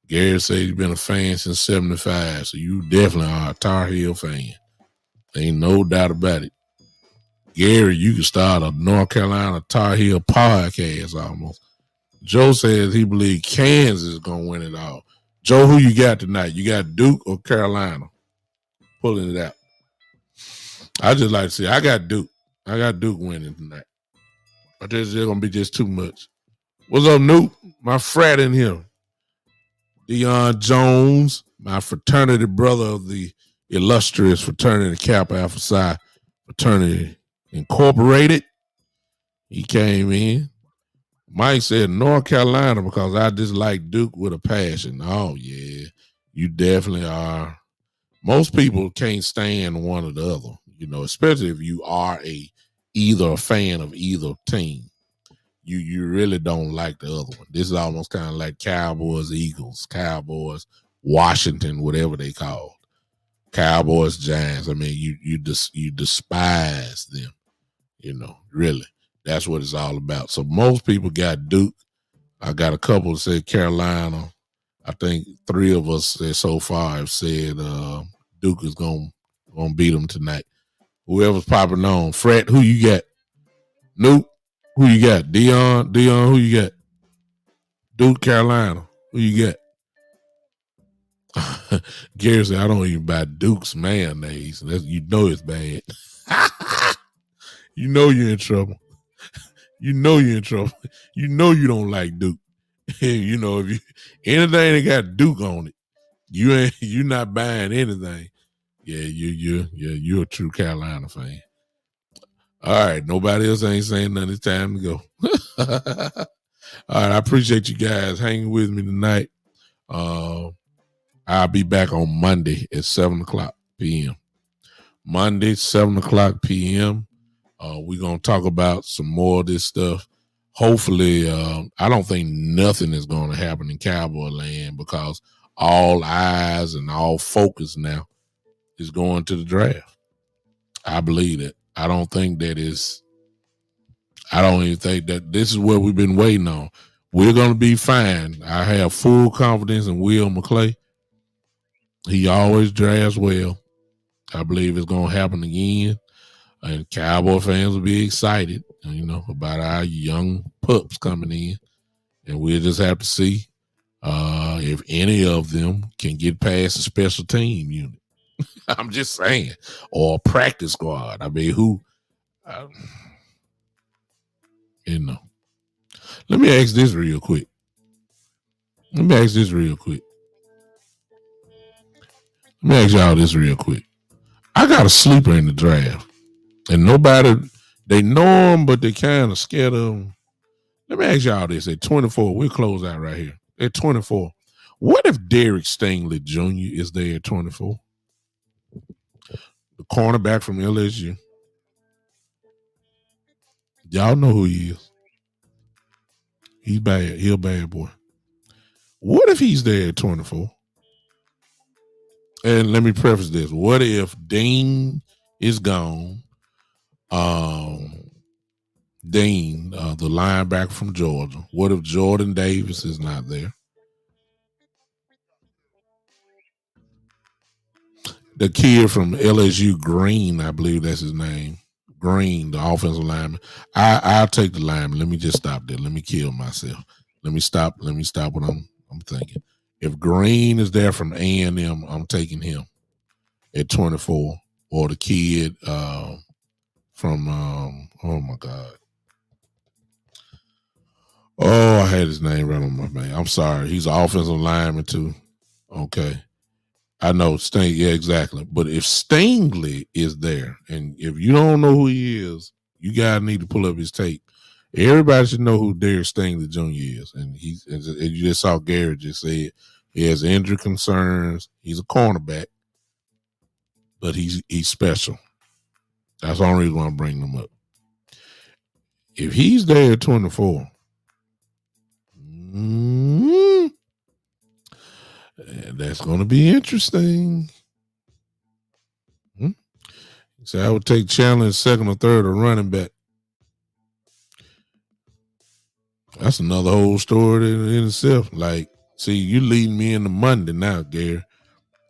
Gary said he's been a fan since '75, so you definitely are a Tar Heel fan. Ain't no doubt about it. Gary, you can start a North Carolina Tar Heel podcast almost. Joe says he believes Kansas is gonna win it all. Joe, who you got tonight? You got Duke or Carolina? Pulling it out. I just like to see. I got Duke. I got Duke winning tonight. But there's going to be just too much. What's up, Nuke? My frat in here. Deion Jones, my fraternity brother of the illustrious fraternity Kappa Alpha Psi Fraternity Incorporated. He came in. Mike said North Carolina because I just like Duke with a passion. Oh, yeah. You definitely are. Most people can't stand one or the other, especially if you are either a fan of either team. You really don't like the other one. This is almost kind of like Cowboys, Eagles, Cowboys, Washington, whatever they call it. Cowboys, Giants. I mean, you despise them, really. That's what it's all about. So most people got Duke. I got a couple that said Carolina. I think 3 of us so far have said Duke is gonna beat them tonight. Whoever's popping on. Fred, who you got? Nuke, who you got? Deion, who you got? Duke, Carolina, who you got? Gary said, I don't even buy Duke's mayonnaise. It's bad. You know you're in trouble. You know you're in trouble. You know you don't like Duke. If you anything that got Duke on it, you're not buying anything. Yeah, you're a true Carolina fan. All right, nobody else ain't saying nothing. It's time to go. All right, I appreciate you guys hanging with me tonight. I'll be back on Monday at 7:00 p.m. Monday, 7:00 p.m. We're going to talk about some more of this stuff. Hopefully, I don't think nothing is going to happen in Cowboy land because all eyes and all focus now is going to the draft. I believe that. I don't even think that this is what we've been waiting on. We're going to be fine. I have full confidence in Will McClay. He always drafts well. I believe it's going to happen again. And Cowboy fans will be excited, about our young pups coming in. And we'll just have to see if any of them can get past the special team unit. I'm just saying. Or practice squad. I mean, who... Let me ask this real quick. Let me ask y'all this real quick. I got a sleeper in the draft. And nobody, they know him, but they kind of scared of him. Let me ask y'all this. At 24, we'll close out right here. At 24, what if Derek Stingley Jr. is there at 24? The cornerback from LSU. Y'all know who he is. He's bad. He's a bad boy. What if he's there at 24? And let me preface this. What if Dean is gone? Dean, the linebacker from Georgia. What if Jordan Davis is not there? The kid from LSU, Green, I believe that's his name. Green, the offensive lineman. I'll take the lineman. Let me just stop there. Let me kill myself. Let me stop what I'm thinking. If Green is there from A&M, I'm taking him at 24. Or the kid from oh my God. Oh, I had his name right on my man. I'm sorry. He's an offensive lineman too. Okay. I know Sting, yeah, exactly. But if Stingley is there, and if you don't know who he is, you gotta need to pull up his tape. Everybody should know who Derek Stingley Jr. is. And you just saw Garrett just said he has injury concerns. He's a cornerback, but he's special. That's the only reason why I'm bringing him up. If he's there at 24, that's going to be interesting. So I would take Chandler second or third or running back. That's another whole story in itself. Like, see, you leading me into Monday now, Gary.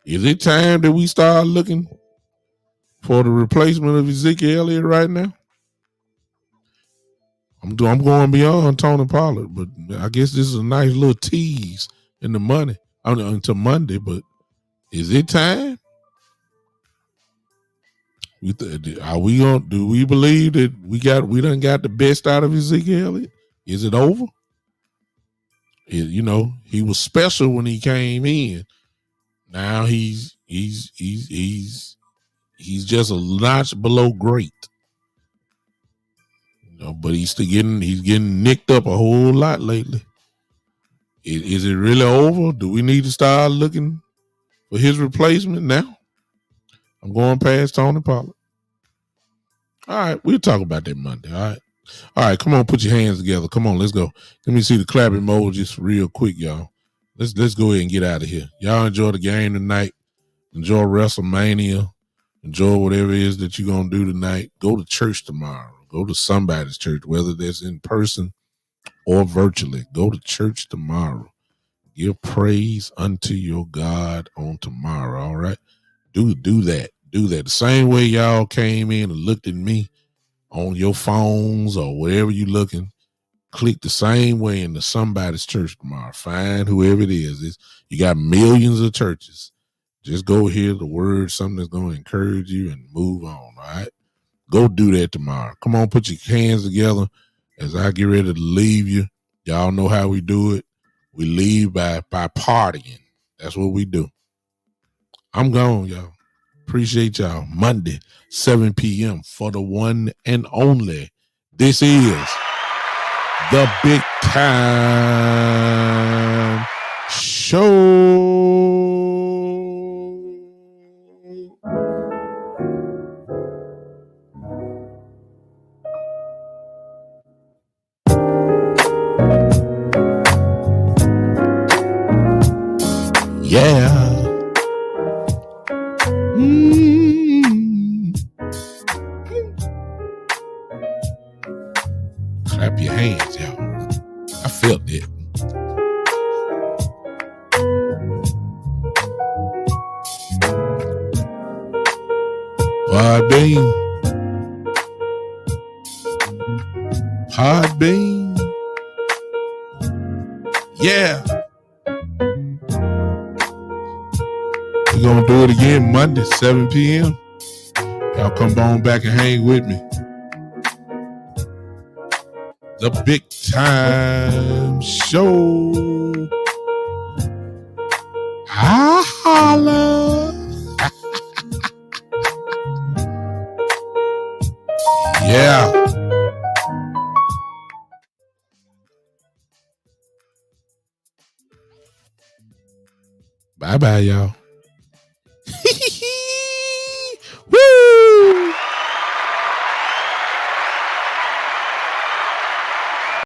Is it time that we start looking for the replacement of Ezekiel Elliott right now? I'm going beyond Tony Pollard, but I guess this is a nice little tease in the money until Monday. But is it time? Do we believe that we done got the best out of Ezekiel Elliott? Is it over? He was special when he came in. Now he's just a notch below great. But he's getting nicked up a whole lot lately. Is it really over? Do we need to start looking for his replacement now? I'm going past Tony Pollard. All right, we'll talk about that Monday. All right, come on, put your hands together. Come on, let's go. Let me see the clap emojis real quick, y'all. Let's go ahead and get out of here. Y'all enjoy the game tonight. Enjoy WrestleMania. Enjoy whatever it is that you're going to do tonight. Go to church tomorrow. Go to somebody's church, whether that's in person or virtually. Go to church tomorrow. Give praise unto your God on tomorrow, all right? Do that. Do that. The same way y'all came in and looked at me on your phones or wherever you're looking, click the same way into somebody's church tomorrow. Find whoever it is. You got millions of churches. Just go hear the word, something that's going to encourage you and move on, all right? Go do that tomorrow. Come on, put your hands together as I get ready to leave you. Y'all know how we do it. We leave by partying. That's what we do. I'm gone, y'all. Appreciate y'all. Monday, 7 p.m. for the one and only. This is the Big Time Show. Yeah. felt it. Podbean. Yeah. We're going to do it again Monday, 7 p.m. Y'all come on back and hang with me. The Big Time Show. Holla. Yeah. Bye-bye, y'all.